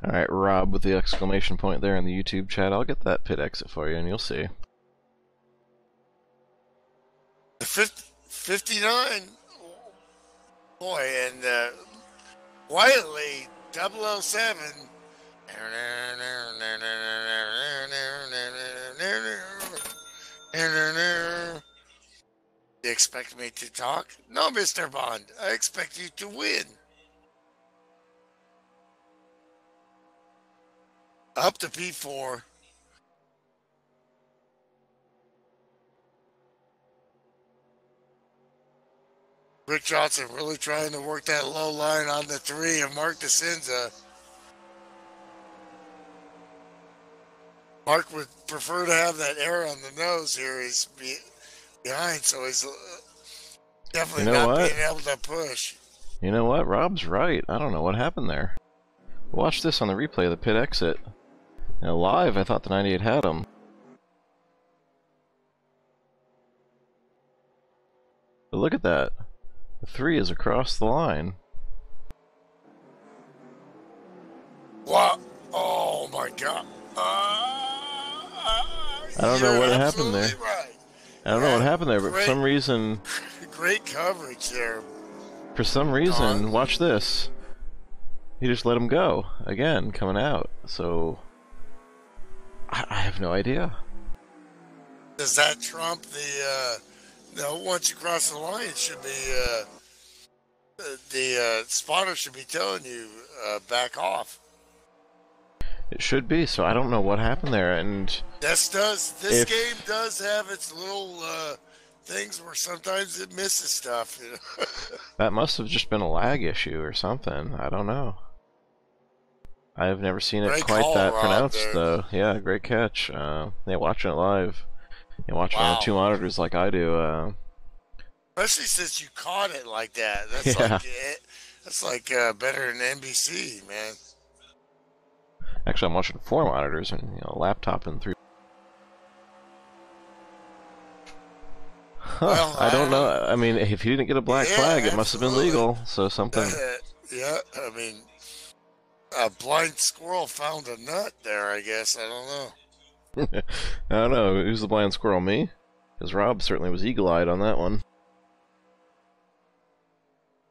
All right, Rob with the exclamation point there in the YouTube chat. I'll get that pit exit for you, and you'll see. The 59. Boy, and quietly 007. You expect me to talk? No, Mr. Bond. I expect you to win. Up to P4. Rick Johnson really trying to work that low line on the 3 of Mark DeCenza. Mark would prefer to have that air on the nose here. He's behind, so he's definitely not being able to push. You know what? Rob's right. I don't know what happened there. Watch this on the replay of the pit exit. Now live, I thought the 98 had him. But look at that. The 3 is across the line. What? Oh my God. I don't know what happened there. Right. I don't know what happened there, but for some reason... Great coverage there. For some reason, watch this. He just let him go. Again, coming out. So... I have no idea. Does that trump the No, once you cross the line, it should be the spotter should be telling you back off. It should be. So I don't know what happened there, and this game does have its little things where sometimes it misses stuff. You know? That must have just been a lag issue or something. I don't know. I've never seen it Great quite call, that Rob, pronounced, there. though. Yeah, great catch. Yeah, watching it live. Yeah, watching it on 2 monitors like I do. Especially since you caught it like that. That's like better than NBC, man. Actually, I'm watching 4 monitors and a laptop and 3. Huh, Well, I don't know. I mean, if you didn't get a black flag, it must have been legal. So something. Yeah, I mean, a blind squirrel found a nut there, I guess. I don't know. I don't know. Who's the blind squirrel? Me? Because Rob certainly was eagle-eyed on that one.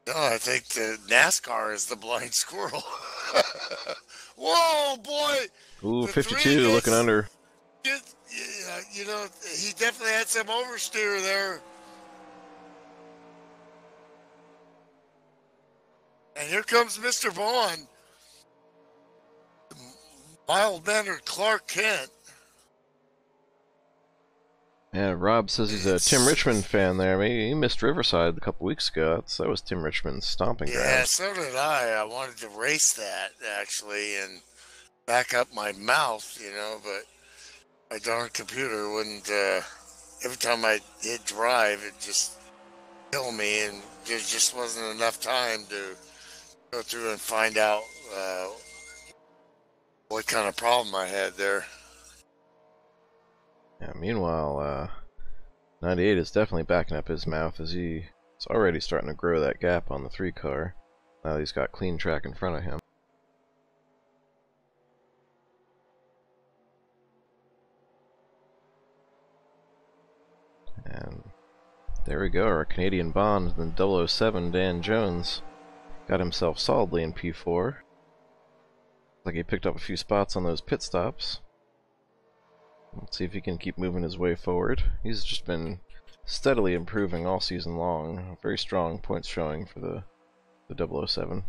No, I think the NASCAR is the blind squirrel. Whoa, boy! Ooh, 52 looking under. You know, he definitely had some oversteer there. And here comes Mr. Vaughn. Mild-mannered Clark Kent. Yeah, Rob says he's a Tim Richmond fan there. Maybe he missed Riverside a couple weeks ago. That was Tim Richmond's stomping ground. Yeah, so did I. I wanted to race that, actually, and back up my mouth, you know, but my darn computer wouldn't, every time I hit drive, it just killed me, and there just wasn't enough time to go through and find out what kind of problem I had there. Yeah, meanwhile, 98 is definitely backing up his mouth as he's already starting to grow that gap on the 3 car. Now he's got clean track in front of him. And there we go, our Canadian Bond, the 007 Dan Jones, got himself solidly in P4. Like he picked up a few spots on those pit stops. Let's see if he can keep moving his way forward. He's just been steadily improving all season long. Very strong points showing for the 007.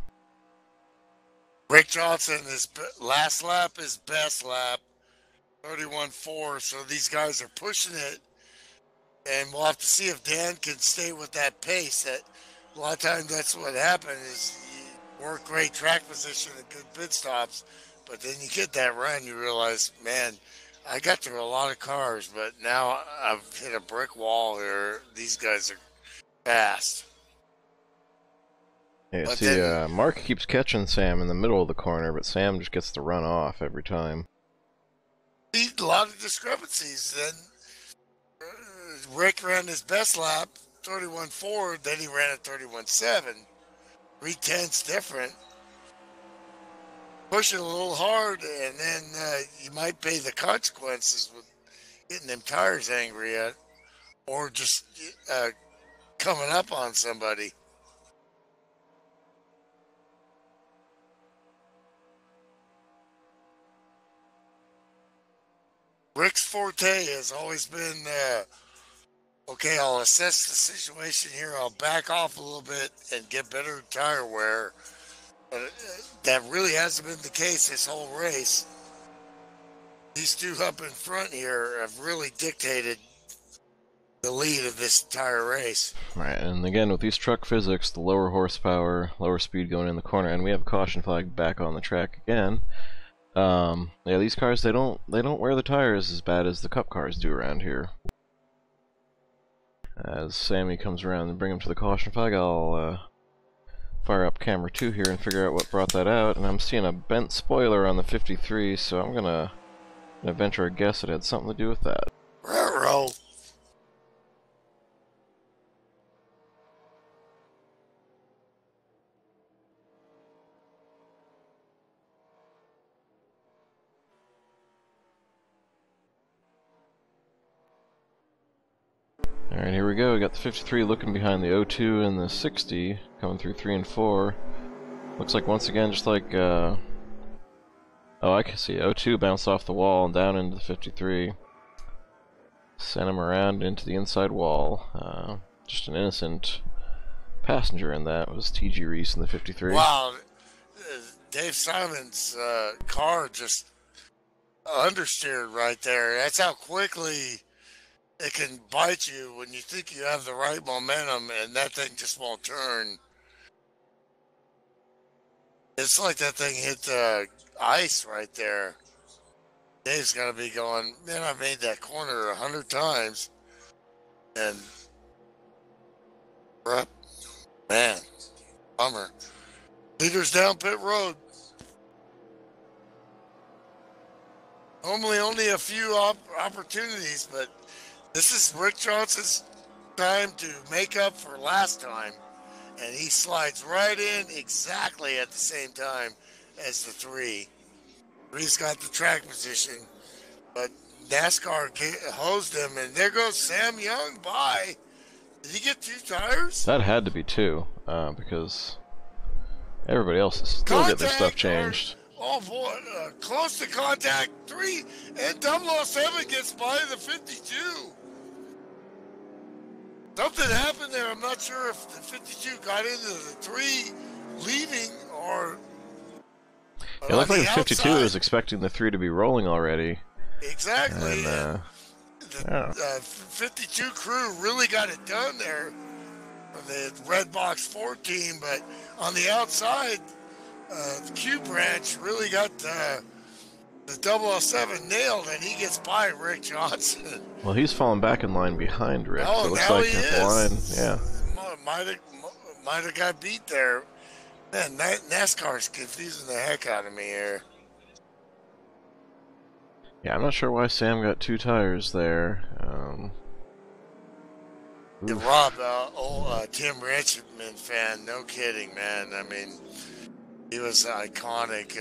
Rick Johnson, his last lap is best lap, 31.4. So these guys are pushing it, and we'll have to see if Dan can stay with that pace. That a lot of times that's what happens is you work great track position and good pit stops, but then you get that run, you realize, man, I got through a lot of cars, but now I've hit a brick wall here. These guys are fast. Yeah, see, Mark keeps catching Sam in the middle of the corner, but Sam just gets to run off every time. A lot of discrepancies. Then Rick ran his best lap, 31.4, then he ran at 31.7. 3/10 different. Pushing a little hard, and then you might pay the consequences with getting them tires angry at, or just coming up on somebody. Rick's forte has always been, okay, I'll assess the situation here, I'll back off a little bit and get better tire wear. But that really hasn't been the case this whole race. These two up in front here have really dictated the lead of this entire race. Right, and again with these truck physics, the lower horsepower, lower speed going in the corner, and we have a caution flag back on the track again. Yeah, these cars they don't wear the tires as bad as the Cup cars do around here. As Sammy comes around and bring him to the caution flag, I'll fire up camera 2 here and figure out what brought that out, and I'm seeing a bent spoiler on the 53, so I'm gonna venture a guess it had something to do with that. Ruh-roh. Alright, here we go. We got the 53 looking behind the 02 and the 60, coming through 3 and 4. Looks like once again, just like, oh, I can see 02 bounced off the wall and down into the 53. Sent him around into the inside wall. Just an innocent passenger in that was T.G. Reese in the 53. Wow, Dave Simon's car just understeered right there. That's how quickly it can bite you when you think you have the right momentum and that thing just won't turn. It's like that thing hit the ice right there. Dave's got to be going, man, I made that corner 100 times. And, man, bummer. Leaders down pit road. Normally only a few opportunities, but this is Rick Johnson's time to make up for last time. And he slides right in exactly at the same time as the 3. 3's got the track position, but NASCAR hosed him, and there goes Sam Young by. Did he get 2 tires? That had to be 2, because everybody else is still getting their stuff changed. Oh boy, close to contact 3, and 007 gets by the 52. Something happened there. I'm not sure if the 52 got into the 3 leaving or. It looked like the 52 was expecting the 3 to be rolling already. Exactly. And, the 52 crew really got it done there for the Red Box 4 team, but on the outside, the Q branch really got the 007 nailed, and he gets by Rick Johnson. Well, he's falling back in line behind Rick. Oh, so it looks now like he the line, yeah. Might have got beat there. Man, NASCAR's confusing the heck out of me here. Yeah, I'm not sure why Sam got 2 tires there. And Rob, Tim Richmond fan, no kidding, man. I mean, he was iconic.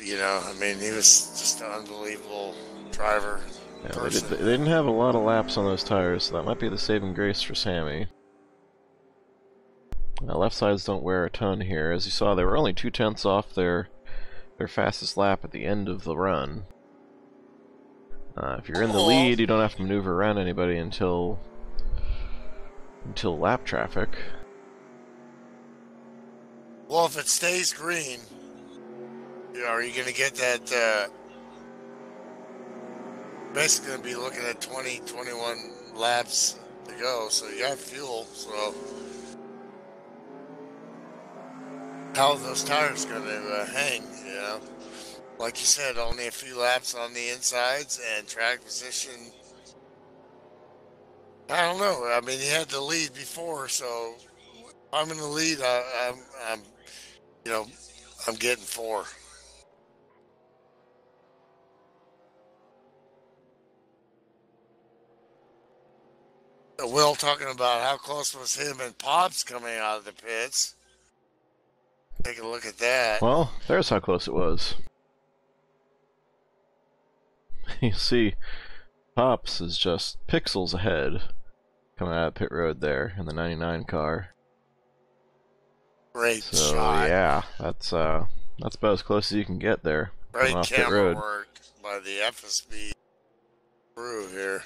He was just an unbelievable driver. Yeah, they didn't have a lot of laps on those tires, so that might be the saving grace for Sammy. Left sides don't wear a ton here. As you saw, they were only 2/10 off their fastest lap at the end of the run. If you're in the lead, you don't have to maneuver around anybody until lap traffic. Well, if it stays green, are you going to get that? Basically, going to be looking at 20, 21 laps to go. So you got fuel. So how are those tires going to hang? You know, like you said, only a few laps on the insides and track position. I don't know. I mean, he had the lead before, so if I'm in the lead. I'm getting 4. Will talking about how close was him and Pops coming out of the pits. Take a look at that. Well, there's how close it was. You see, Pops is just pixels ahead coming out of pit road there in the 99 car. Great so, shot. Yeah, that's about as close as you can get there. Great camera work by the FSB crew here.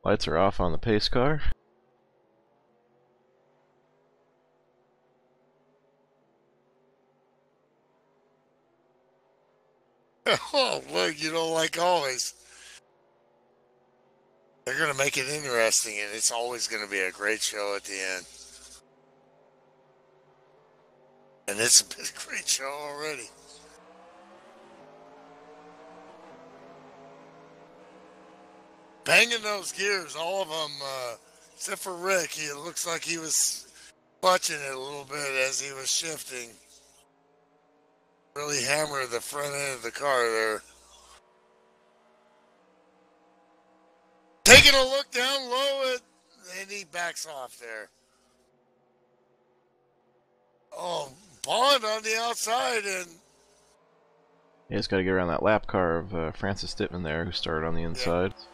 Lights are off on the pace car. Oh, look, like always. They're going to make it interesting, and it's always going to be a great show at the end. And it's been a great show already. Banging those gears, all of them, except for Rick. It looks like he was clutching it a little bit as he was shifting. Really hammered the front end of the car there. Taking a look down low, and he backs off there. Oh, Bond on the outside, and you just got to get around that lap car of Francis Dittman there, who started on the inside. Yeah.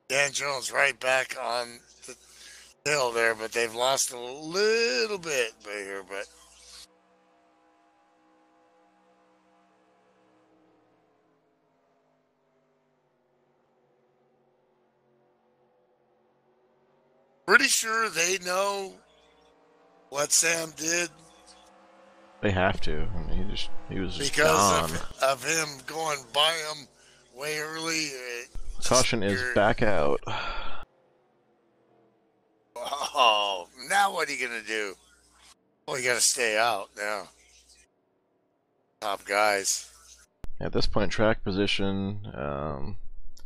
Dan Jones right back on still there, but they've lost a little bit here. But pretty sure they know what Sam did. They have to. I mean, he was just gone. Because of him going by him way early. Caution is back out. Oh, now what are you going to do? Well, you got to stay out now. Top guys. At this point, track position,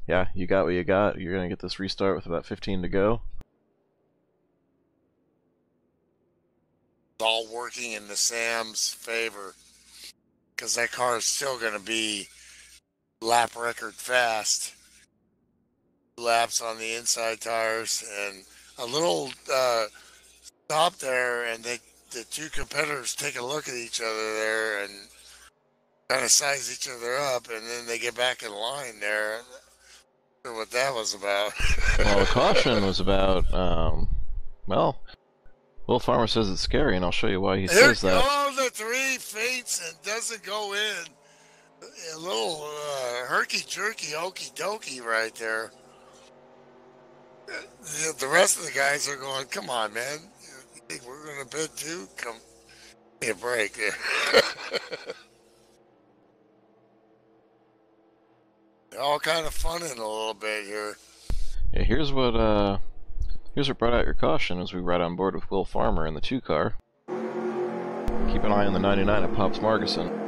yeah, you got what you got. You're going to get this restart with about 15 to go. It's all working in the Sam's favor because that car is still going to be lap record fast. Laps on the inside tires and a little stop there, and the two competitors take a look at each other there and kind of size each other up, and then they get back in line there. I'm not sure what that was about. Well, the caution was about, well, Will Farmer says it's scary, and I'll show you why he says that. Oh, the 3 feints and doesn't go in. A little herky-jerky, okey-dokey right there. The rest of the guys are going, come on, man. You think we're going to bid too? Come, give me a break there. They're all kind of funning a little bit here. Yeah, here's what brought out your caution as we ride on board with Will Farmer in the 2 car. Keep an eye on the 99 at Pops Margison.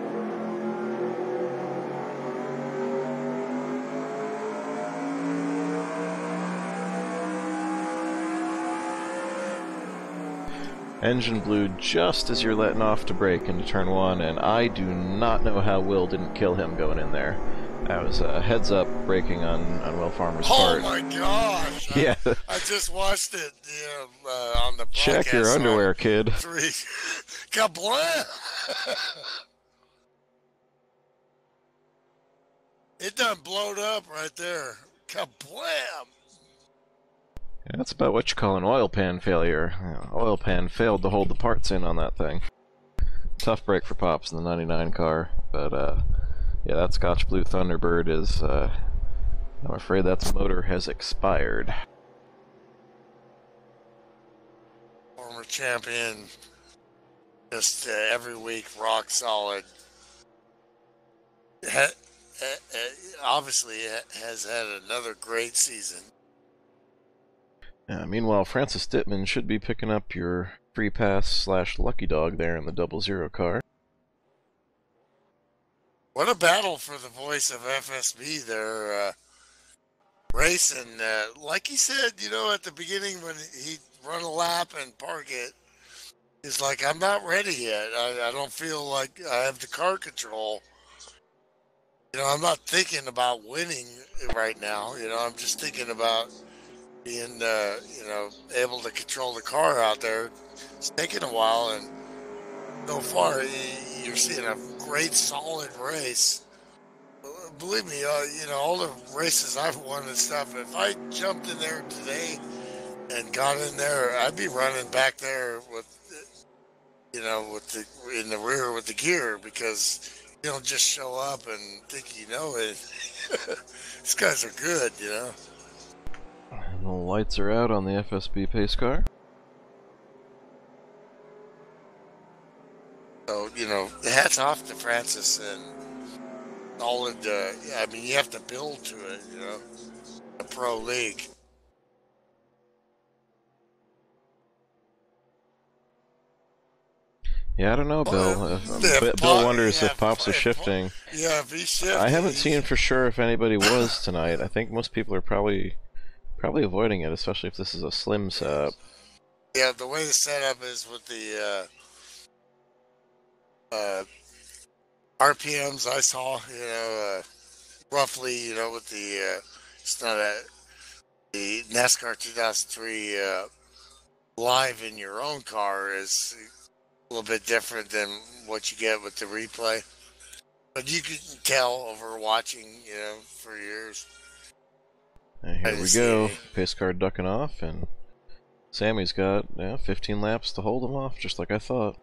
Engine blew just as you're letting off to brake into turn 1, and I do not know how Will didn't kill him going in there. That was a heads up braking on Will Farmer's part. Oh my gosh! Yeah. I just watched it on the broadcast. Check your underwear, kid. 3. Kablam! It done blowed up right there. Kablam! Yeah, that's about what you call an oil pan failure. Oil pan failed to hold the parts in on that thing. Tough break for Pops in the 99 car, but yeah, that Scotch Blue Thunderbird is, I'm afraid that motor has expired. Former champion, just every week rock solid. Obviously has had another great season. Meanwhile, Francis Dittman should be picking up your free pass / lucky dog there in the 00 car. What a battle for the voice of FSB there, racing. Like he said, you know, at the beginning when he'd run a lap and park it, he's like, I'm not ready yet. I don't feel like I have the car control. You know, I'm not thinking about winning right now. You know, I'm just thinking about being, you know, able to control the car out there. It's taken a while, and so far you're seeing a great, solid race. Believe me, you know, all the races I've won and stuff, if I jumped in there today and got in there, I'd be running back there with, you know, in the rear with the gear, because you don't just show up and think you know it. These guys are good, you know. And the lights are out on the FSB pace car. So, you know, hats off to Francis and solid, I mean, you have to build to it, you know, a pro league. Yeah, I don't know, Bill. Bill wonders if Pops is shifting. Yeah, if he's shifting. I haven't seen for sure if anybody was tonight. I think most people are probably avoiding it, especially if this is a slim setup. Yeah, the way the setup is with the RPMs I saw, you know, roughly, you know, with the it's not the NASCAR 2003 live in your own car is a little bit different than what you get with the replay, but you can tell over watching, you know, for years. And here we go, pace car ducking off, and Sammy's got 15 laps to hold him off, just like I thought.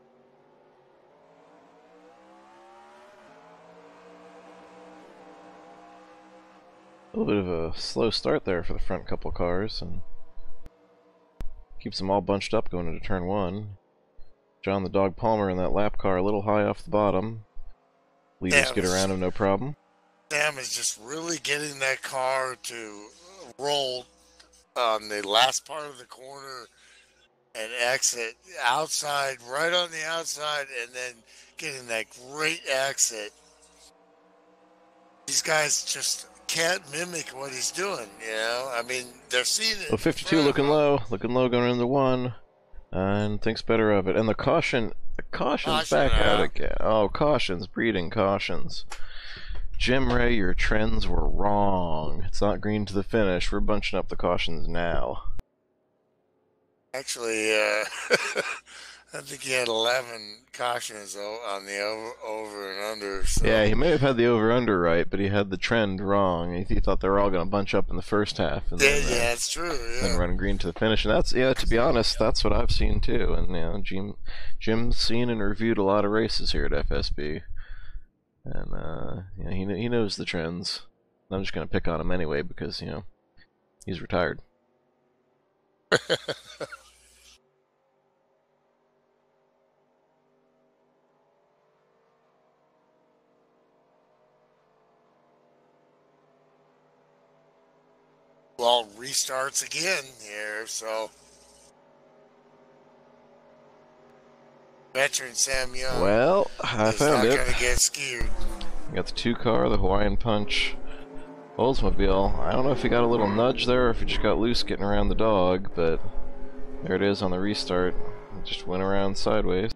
A little bit of a slow start there for the front couple cars, and keeps them all bunched up going into turn 1. John the Dog Palmer in that lap car a little high off the bottom. Leaders get around him no problem. Sam is just really getting that car to roll on the last part of the corner and exit outside, right on the outside, and then getting that great exit. These guys just can't mimic what he's doing, you know? I mean, they're seeing it. Well, 52 looking low going into 1, and thinks better of it. And the caution's back out again. Oh, cautions, breeding cautions. Jim Ray, your trends were wrong. It's not green to the finish. We're bunching up the cautions now. Actually, I think he had 11 cautions on the over and under. So. Yeah, he may have had the over-under right, but he had the trend wrong. He thought they were all going to bunch up in the first half. And then, that's true. Yeah. Then run green to the finish. And that's, to be honest, that's what I've seen too. And, Jim's seen and reviewed a lot of races here at FSB. And, he knows the trends. I'm just going to pick on him anyway because, he's retired. Well, restarts again here, so veteran Sam Young. Well, I found it. Not gonna get skewed. Got the 2-car, the Hawaiian Punch Oldsmobile. I don't know if he got a little nudge there or if he just got loose getting around the dog, but there it is on the restart. It just went around sideways.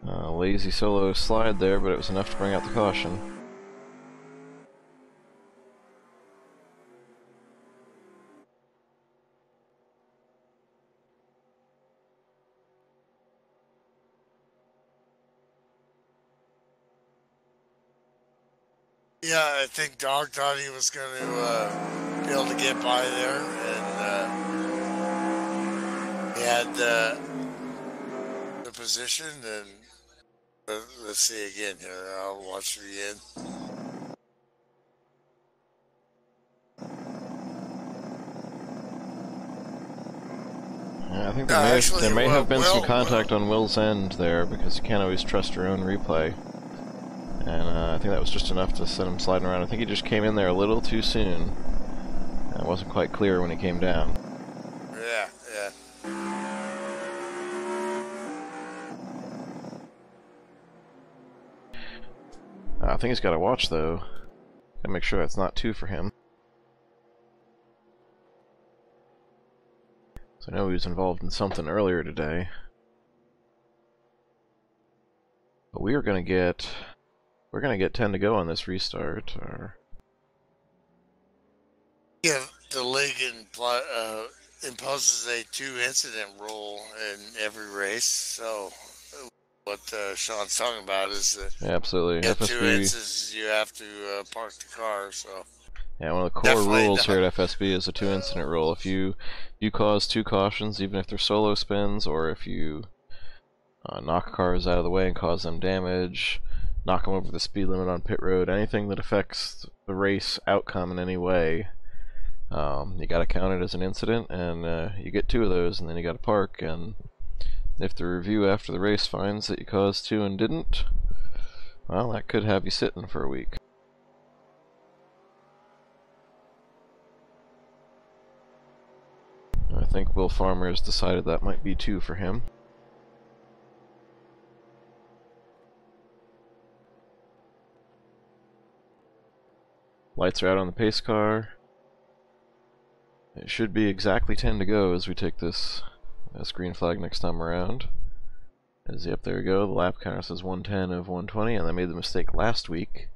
Lazy solo slide there, but it was enough to bring out the caution. Yeah, I think Dog thought he was going to be able to get by there, and he had the position. And let's see again here. I'll watch it again. Yeah, I think there may have been some contact on Will's end there because you can't always trust your own replay. And I think that was just enough to send him sliding around. I think he just came in there a little too soon. It wasn't quite clear when he came down. Yeah. I think he's got to watch, though. Gotta make sure that's not 2 for him. So I know he was involved in something earlier today. But we're gonna get 10 to go on this restart. Yeah, the league imposes a 2-incident rule in every race. So what Sean's talking about is that absolutely. FSB, 2 instances you have to park the car. So yeah, one of the core rules here at FSB is a 2-incident rule. If you cause 2 cautions, even if they're solo spins, or if you knock cars out of the way and cause them damage, knock them over the speed limit on pit road, anything that affects the race outcome in any way, you got to count it as an incident, and you get 2 of those, and then you got to park. And if the review after the race finds that you caused 2 and didn't, well, that could have you sitting for a week. I think Will Farmer has decided that might be 2 for him. Lights are out on the pace car. It should be exactly 10 to go as we take this green flag next time around. Yep, there we go. The lap counter says 110 of 120, and I made the mistake last week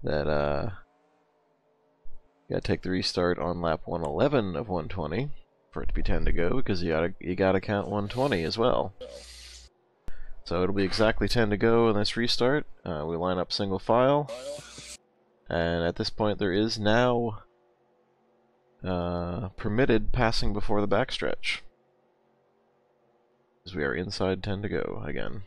that you gotta take the restart on lap 111 of 120 for it to be 10 to go, because you gotta count 120 as well. So it'll be exactly 10 to go in this restart. We line up single file. And at this point there is now permitted passing before the backstretch. As we are inside 10 to go again.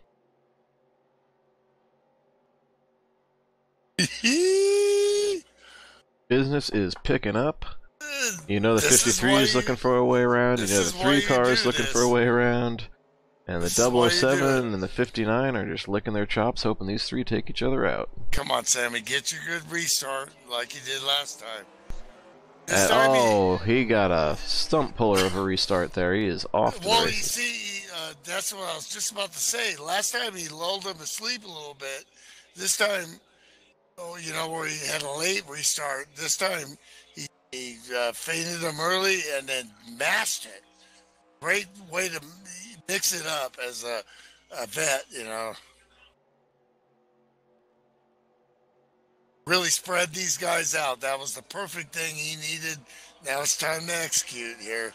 Business is picking up. You know the 53 is looking for a way around. You know the 3 cars looking for a way around. And the 007 and the 59 are just licking their chops, hoping these 3 take each other out. Come on, Sammy, get your good restart like you did last time. He got a stump puller of a restart there. He is off to the races. You see, that's what I was just about to say. Last time he lulled him asleep a little bit. This time, you know, where he had a late restart. This time, he faded him early and then mashed it. Great way to mix it up as a vet, you know. Really spread these guys out. That was the perfect thing he needed. Now it's time to execute here.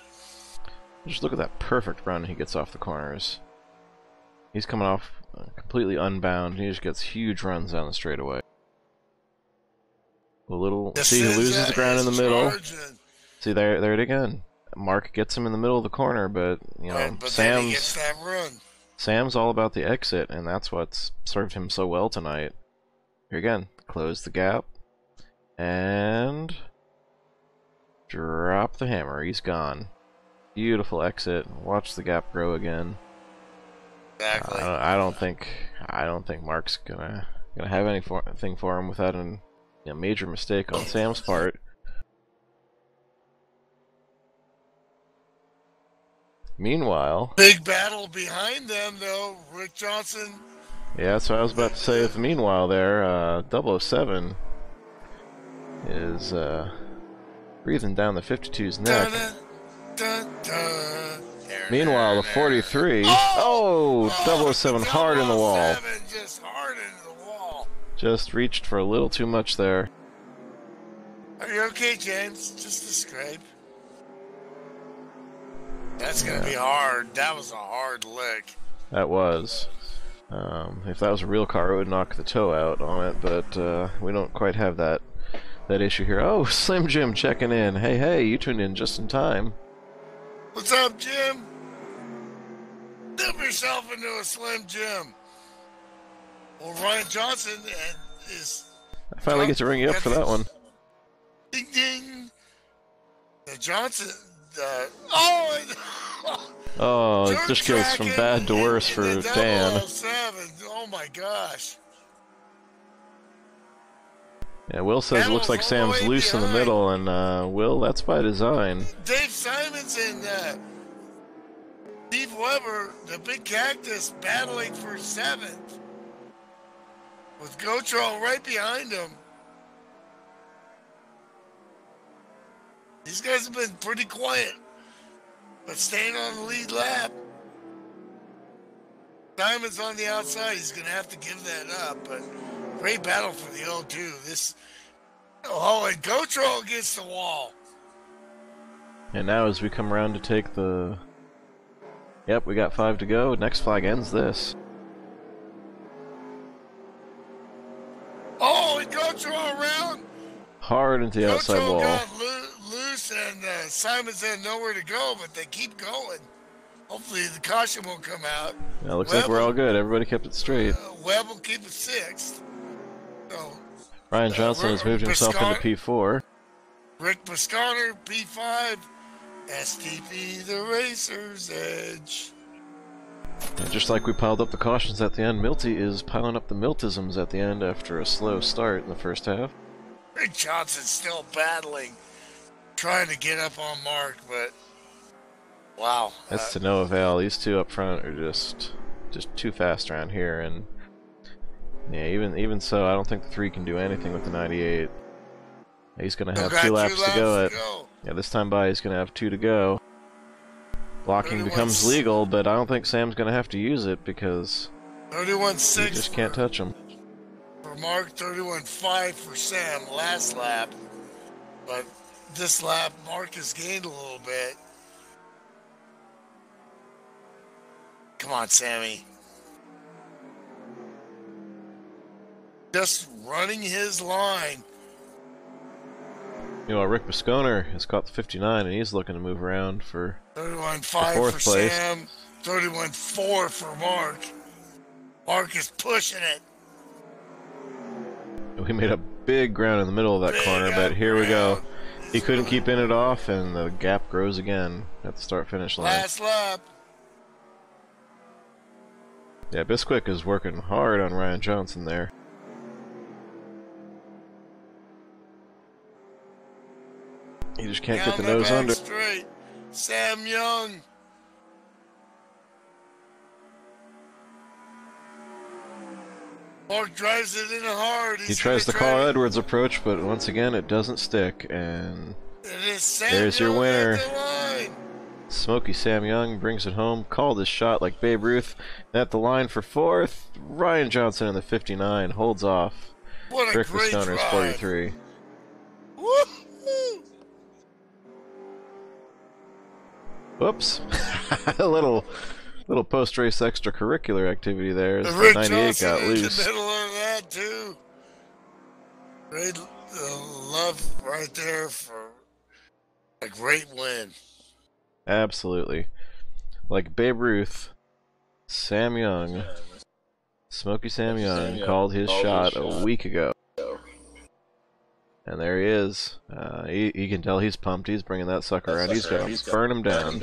Just look at that perfect run he gets off the corners. He's coming off completely unbound. He just gets huge runs down the straightaway. See, he loses the ground in the middle. See, there it again. Mark gets him in the middle of the corner, but you know, Sam's gets that run. Sam's all about the exit, and that's what's served him so well tonight. Here again, close the gap, and drop the hammer. He's gone. Beautiful exit. Watch the gap grow again. Exactly. I don't think Mark's gonna have anything for him without a major mistake on Sam's part. Meanwhile, big battle behind them, though. Rick Johnson. Yeah, that's what I was about to say. Meanwhile, there, 007 is breathing down the 52's neck. Meanwhile, the 43. Oh, 007 hard in the wall. Just hard into the wall. Just reached for a little too much there. Are you okay, James? Just a scrape. That's going to be hard. That was a hard lick. That was. If that was a real car, it would knock the toe out on it, but we don't quite have that issue here. Oh, Slim Jim checking in. Hey, you tuned in just in time. What's up, Jim? Dip yourself into a Slim Jim. Well, Ryan Johnson is... I finally get to ring you up for that one. Ding, ding. Johnson... it just goes from bad to worse for Dan. Oh my gosh. Yeah, Will says it looks like Sam's loose in the middle, and Will, that's by design. Dave Simons and Steve Weber, the big cactus, battling for 7th. With Gotro right behind him. These guys have been pretty quiet, but staying on the lead lap. Simon's on the outside. He's going to have to give that up, but great battle for the 0-2. And Gotro against the wall. And now as we come around to take the... Yep, we got 5 to go. Next flag ends this. And Gotro around. Hard into the outside wall. Got loose, and Simons had nowhere to go, but they keep going. Hopefully the caution won't come out. Yeah, looks like we're all good. Everybody kept it straight. Webb will keep it 6th. So, Ryan Johnson has moved himself into P4. Rick Pisconer, P5. STP, the racer's edge. And just like we piled up the cautions at the end, Milty is piling up the Miltisms at the end after a slow start in the first half. Rick Johnson's still battling, trying to get up on Mark, but wow. That's to no avail. These two up front are just too fast around here, and yeah, even so, I don't think the 3 can do anything with the 98. He's gonna have 2 laps to go. Yeah, this time by he's gonna have 2 to go. Blocking becomes legal, but I don't think Sam's gonna have to use it because 31.6. you just can't touch him. For Mark, 31.5 for Sam last lap, but this lap Mark has gained a little bit. Come on, Sammy. Just running his line. Meanwhile, Rick Bisconer has caught the 59, and he's looking to move around for 31.5 for place. Sam, 31.4 for Mark. Mark is pushing it. We made a big ground in the middle of that corner, but here we go. He couldn't keep in it off, and the gap grows again at the start-finish line. Last lap. Yeah, Bisquick is working hard on Ryan Johnson there. He just can't get the nose under. Straight. Sam Young. Mark drives it in hard. He tries the Carl Edwards approach, but once again it doesn't stick, and there's your winner. Smoky Sam Young brings it home, called his shot like Babe Ruth. At the line for fourth, Ryan Johnson in the 59 holds off. Rick Bisconer's 43. Woo-hoo! Whoops. A little post-race extracurricular activity there as the Rick 98 Johnson got loose. In the middle of that too. Great love right there for a great win. Absolutely. Like Babe Ruth, Sam Young, Smoky Sam Young called his shot a week ago. And there he is. You can tell he's pumped. He's bringing that sucker around. He's going to burn him down.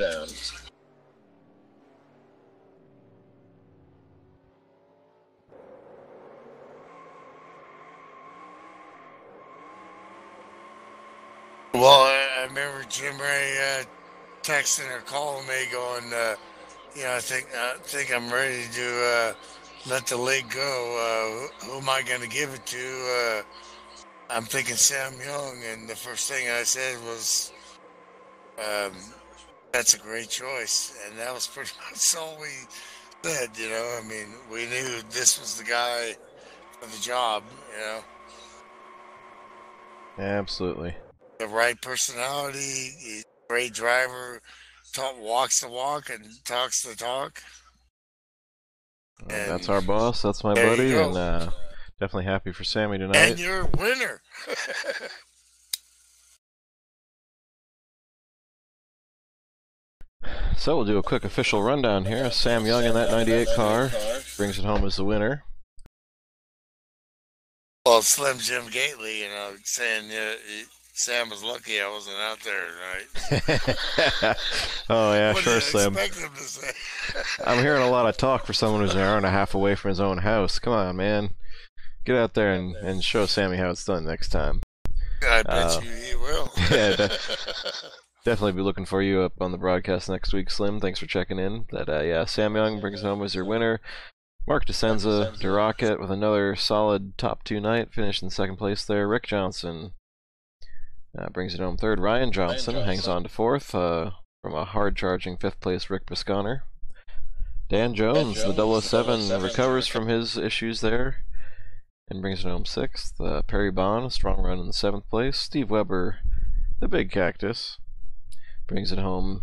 Well, I remember Jim Ray texting or calling me going, I think I'm ready to let the league go. Who am I going to give it to? I'm thinking Sam Young, and the first thing I said was, that's a great choice. And that was pretty much all we said, I mean, we knew this was the guy for the job, Absolutely. The right personality, he's a great driver, walks the walk and talks the talk. And that's our boss, that's my buddy, and definitely happy for Sammy tonight. And you're a winner. So we'll do a quick official rundown here. Sam Young in that 98 car brings it home as the winner. Well, Slim Jim Gately, saying Sam was lucky I wasn't out there tonight. Oh yeah, what sure, did Slim. Expect him to say? I'm hearing a lot of talk for someone who's an hour and a half away from his own house. Come on, man. Get out there and show Sammy how it's done next time. I bet you he will. Yeah, definitely be looking for you up on the broadcast next week, Slim. Thanks for checking in. Yeah, Sam Young brings it home as your winner. Mark DeSenza, DeRocket with another solid top 2 night, finished in second place there. Rick Johnson brings it home third. Ryan Johnson hangs on to fourth from a hard-charging fifth place Rick Bisconer. Dan Jones, the 007, recovers from his issues there and brings it home sixth. Perry Bond, a strong run in the seventh place. Steve Weber, the big cactus, brings it home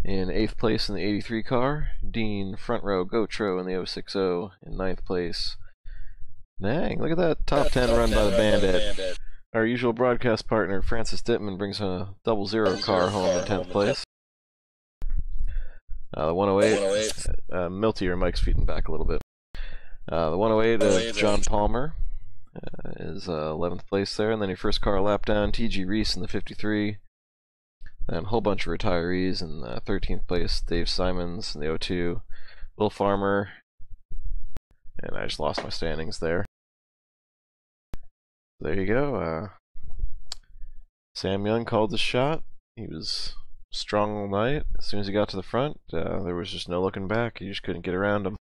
in 8th place in the 83 car. Dean, front row, Gotro in the 060 in 9th place. Dang, look at that top 10 run by the Bandit. Our usual broadcast partner, Francis Dittman, brings a 00 car home in 10th place. The 108, Milty, your mic's feeding back a little bit. The 108, John Palmer is 11th place there. And then your first car lap down, T.G. Reese in the 53. And a whole bunch of retirees in 13th place, Dave Simons in the 02, Will Farmer, and I just lost my standings there. There you go. Sam Young called the shot. He was strong all night. As soon as he got to the front, there was just no looking back. You just couldn't get around him.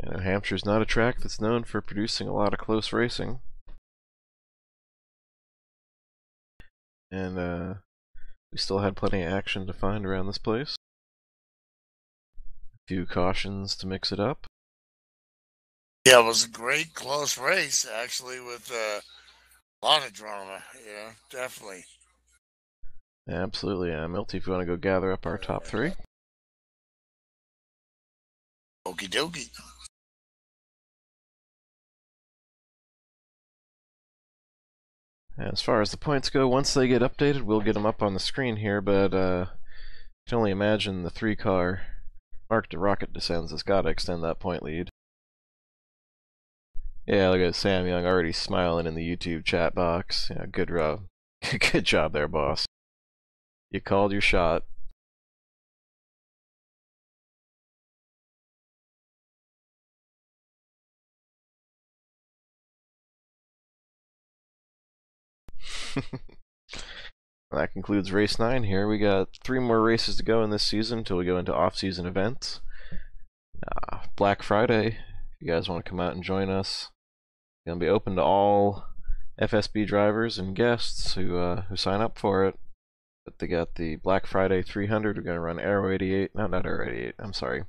Hampshire's not a track that's known for producing a lot of close racing. And we still had plenty of action to find around this place. A few cautions to mix it up. Yeah, it was a great close race, actually, with a lot of drama, definitely. Absolutely. Milty, if you want to go gather up our top 3. Okie dokie. As far as the points go, once they get updated, we'll get them up on the screen here, but I can only imagine the 3-car Mark to Rocket Descends has got to extend that point lead. Yeah, look at Sam Young already smiling in the YouTube chat box. Yeah, good job. Good job there, boss. You called your shot. That concludes race 9 here. We got 3 more races to go in this season until we go into off-season events. Black Friday, if you guys want to come out and join us, it's going to be open to all FSB drivers and guests who sign up for it. But they got the Black Friday 300. We're going to run Aero 88, not Aero 88, I'm sorry,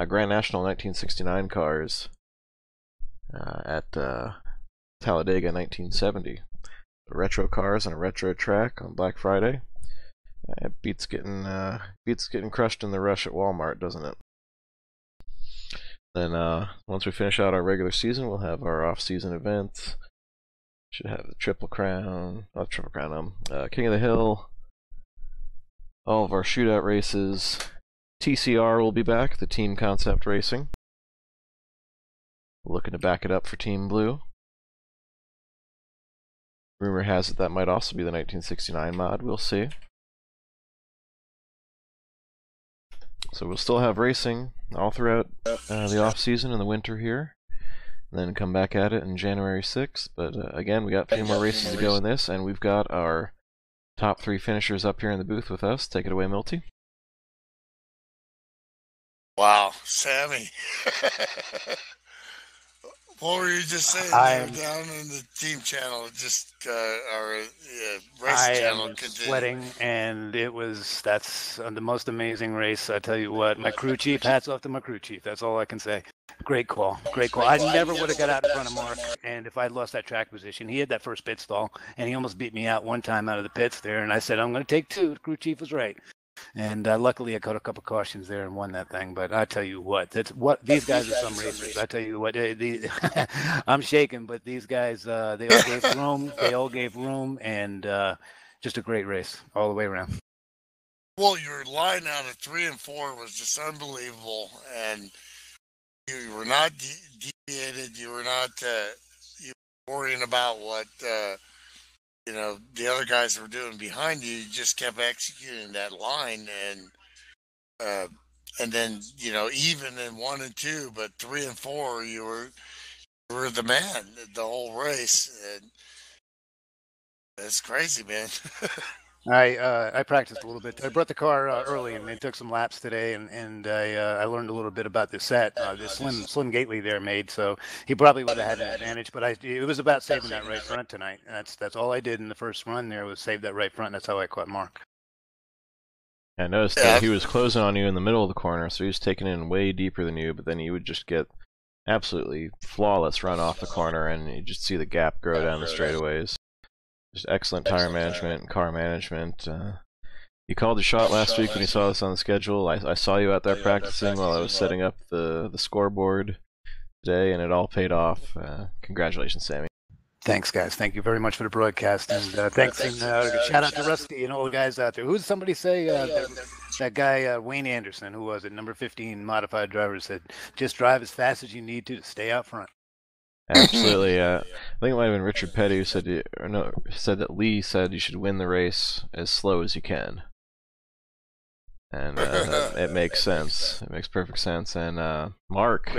Grand National 1969 cars at Talladega 1970. Retro cars on a retro track on Black Friday. It beats getting crushed in the rush at Walmart, doesn't it? Then once we finish out our regular season, we'll have our off-season events. Should have the Triple Crown, not Triple Crown, King of the Hill. All of our shootout races. TCR will be back, the Team Concept Racing. Looking to back it up for Team Blue. Rumor has it that might also be the 1969 mod, we'll see. So we'll still have racing all throughout the off-season and the winter here. And then come back at it in January 6th. But again, we got 3 more races to go in this, and we've got our top 3 finishers up here in the booth with us. Take it away, Milty. Wow, Sammy. What were you just saying? I'm down in the team channel, just our race channel. I'm sweating, and that's the most amazing race. I tell you what, my crew chief, hats off to my crew chief. That's all I can say. Great call, great call. I never would have got out in front of Mark, and if I'd lost that track position, he had that first pit stall, and he almost beat me out one time out of the pits there. And I said, I'm going to take 2. The crew chief was right. And luckily, I caught a couple cautions there and won that thing. But I tell you what, these guys are some racers. I tell you what, I'm shaking, but these guys, they all gave room. They all gave room, and just a great race all the way around. Well, your line out of 3 and 4 was just unbelievable, and you were not deviated. You were not you were worrying about what the other guys were doing behind you. You just kept executing that line, and then even in 1 and 2, but 3 and 4, you were the man the whole race, and that's crazy, man. I practiced a little bit. I brought the car early and took some laps today, and I learned a little bit about the set. The Slim Gately there made, so he probably would have had an advantage. But it was about saving that right front tonight. That's all I did in the first run there was save that right front. That's how I caught Mark. I noticed that he was closing on you in the middle of the corner, so he was taking in way deeper than you. But then you would just get absolutely flawless run off the corner, and you just see the gap grow down the straightaways. Just excellent tire management and car management. You called your shot last week when you saw us on the schedule. I saw you out there practicing while I was setting up the scoreboard today, and it all paid off. Congratulations, Sammy. Thanks, guys. Thank you very much for the broadcast, and thanks. And shout out to Rusty and all the guys out there. Who did somebody say? That guy Wayne Anderson. Who was it? Number 15 modified driver said, "Just drive as fast as you need to stay out front." Absolutely. I think it might have been Richard Petty who said that Lee said you should win the race as slow as you can, and it makes sense. It makes perfect sense. And Mark,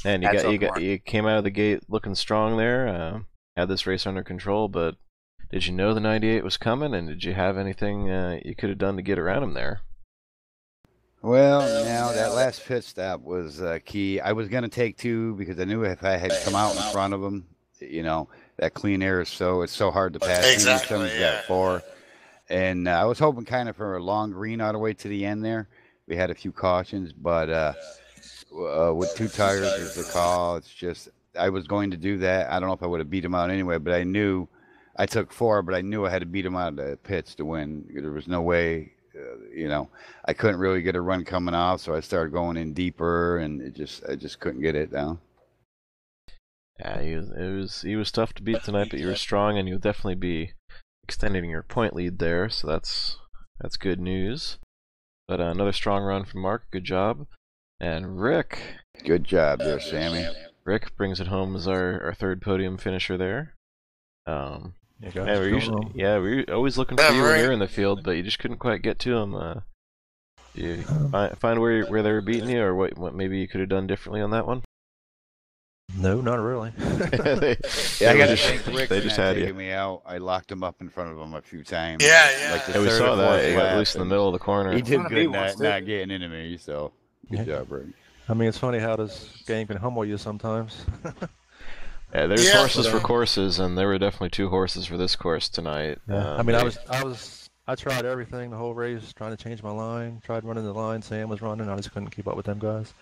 man, you came out of the gate looking strong there. Had this race under control, but did you know the 98 was coming? And did you have anything you could have done to get around him there? Well, now that last pit stop was key. I was going to take 2 because I knew if I had come out in front of him, that clean air it's so hard to pass. Exactly. Got 4, and I was hoping kind of for a long green all the way to the end there. We had a few cautions, but with 2 tires is the call. It's just I was going to do that. I don't know if I would have beat him out anyway, but I knew I took 4, but I knew I had to beat him out of the pits to win. There was no way. I couldn't really get a run coming off, so I started going in deeper, and I just couldn't get it down. Yeah, he was tough to beat tonight, but you were strong, and you'll definitely be extending your point lead there. So that's good news. But another strong run from Mark. Good job. And Rick. Good job there, Sammy. Rick brings it home as our third podium finisher there. We're always looking for you when you're in the field, but you just couldn't quite get to them. You find where they were beating you, or what maybe you could have done differently on that one? No, not really. I got to thank Rick for taking me out. I locked him up in front of him a few times. Yeah. Like we saw that, at least in the middle of the corner. He did good not getting into me, so good job, Rick. I mean, it's funny how this game can humble you sometimes. Yeah, there's horses for courses, and there were definitely 2 horses for this course tonight. Yeah. I tried everything the whole race, trying to change my line, tried running the line Sam was running. I just couldn't keep up with them guys.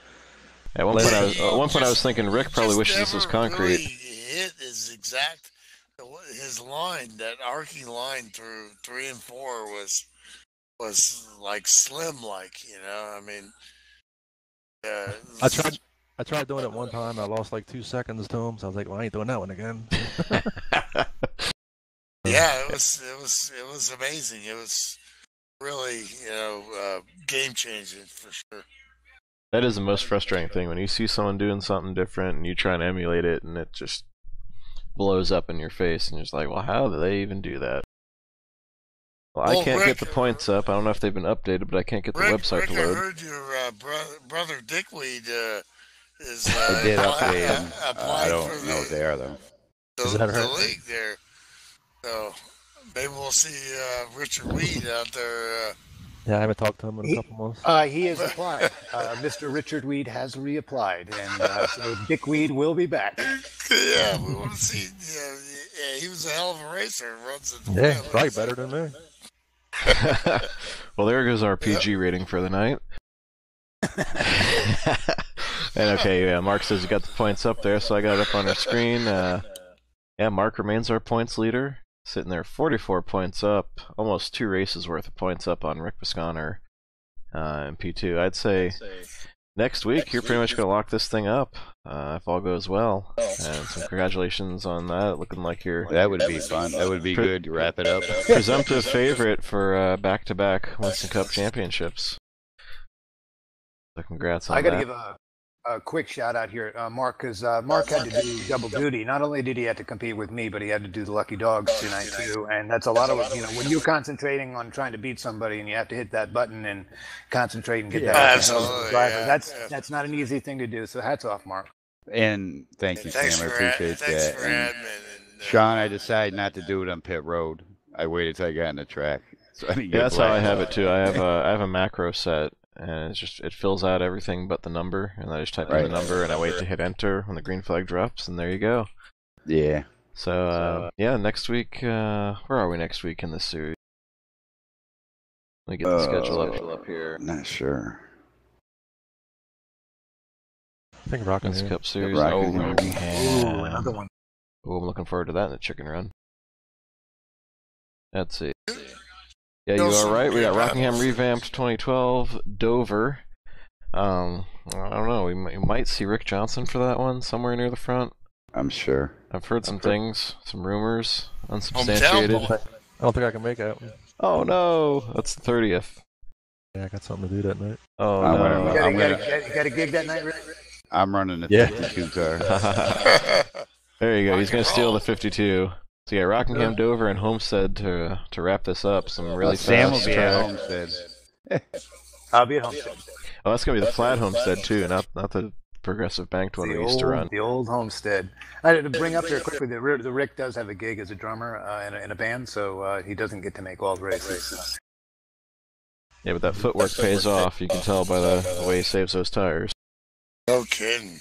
At one point, I was thinking Rick probably wishes this was concrete. Really hit his line, that arcing line through 3 and 4 was like slim, I mean. I tried doing it one time. I lost like 2 seconds to him, so I was like, "Well, I ain't doing that one again." Yeah, it was amazing. It was really, game changing for sure. That is the most frustrating thing, when you see someone doing something different and you try and emulate it, and it just blows up in your face, and you're just like, well, how do they even do that? Well, I can't get the points up. I don't know if they've been updated, but I can't get the website to load. I heard your brother Dickweed is they did update them. I don't know what they are, though. The league there. So maybe we'll see Richard Weed out there. Yeah, I haven't talked to him in a couple months. He has applied. Mr. Richard Weed has reapplied, and so Dick Weed will be back. Yeah, we want to see. Yeah, he was a hell of a racer. Runs it. Yeah, probably better than me. Well, there goes our PG rating for the night. And okay, Mark says you got the points up there, so I got it up on our screen. Mark remains our points leader. Sitting there 44 points up, almost 2 races worth of points up on Rick Bisconner in P2. I'd say next week you're pretty much going to lock this thing up if all goes well. And some congratulations on that. Looking like you're... That would be fun. That would be good to wrap it up. Presumptive favorite for back-to-back Winston Cup championships. So congrats on that. I got to give a quick shout out here, Mark, because Mark had to do double duty. Not only did he have to compete with me, but he had to do the Lucky Dogs tonight too. And that's a lot of, when you're concentrating on trying to beat somebody and you have to hit that button and concentrate and get that driver, that's not an easy thing to do. So hats off, Mark. And thank you, Sam. I appreciate that. And Sean, I decided not to do it on pit road. I waited till I got in the track. So that's how I have it too. I have a macro set. And it fills out everything but the number, and I just type in the number, and I wait to hit enter when the green flag drops, and there you go. Yeah. So, next week, where are we next week in this series? Let me get the schedule up here. Not sure. I think Rockingham Cup Series. Rockingham. Ooh, another one. Oh, I'm looking forward to that in the chicken run. Let's see. Yeah, you are right. We got Rockingham revamped 2012, Dover. I don't know. We might see Rick Johnson for that one somewhere near the front. I'm sure. I've heard some things, some rumors, unsubstantiated. I don't think I can make it. Oh no, that's the 30th. Yeah, I got something to do that night. Oh no. You got a gig that night, Rick? I'm running the 52 car. There you go. He's gonna steal the 52. So yeah, Rockingham, Dover, and Homestead to wrap this up. Some really Sam fast will be at Homestead. I'll be at Homestead. Oh, that's gonna be the flat Homestead too, not the progressive banked one we used to run. The old Homestead. I had to bring up there quickly. The Rick does have a gig as a drummer in a band, so he doesn't get to make all the races. Yeah, but that footwork pays off. You can tell by the way he saves those tires. No kidding.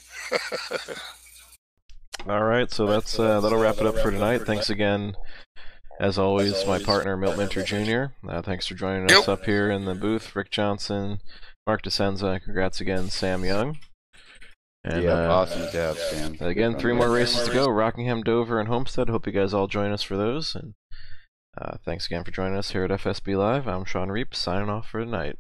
All right, so that'll wrap it up for tonight. Thanks again, as always, my partner Milt Minter Jr. Thanks for joining us up here in the booth. Rick Johnson, Mark DeSenza, congrats again, Sam Young. And, awesome job, Sam. Again, 3 more races to go: Rockingham, Dover, and Homestead. Hope you guys all join us for those. And thanks again for joining us here at FSB Live. I'm Sean Reap, signing off for tonight.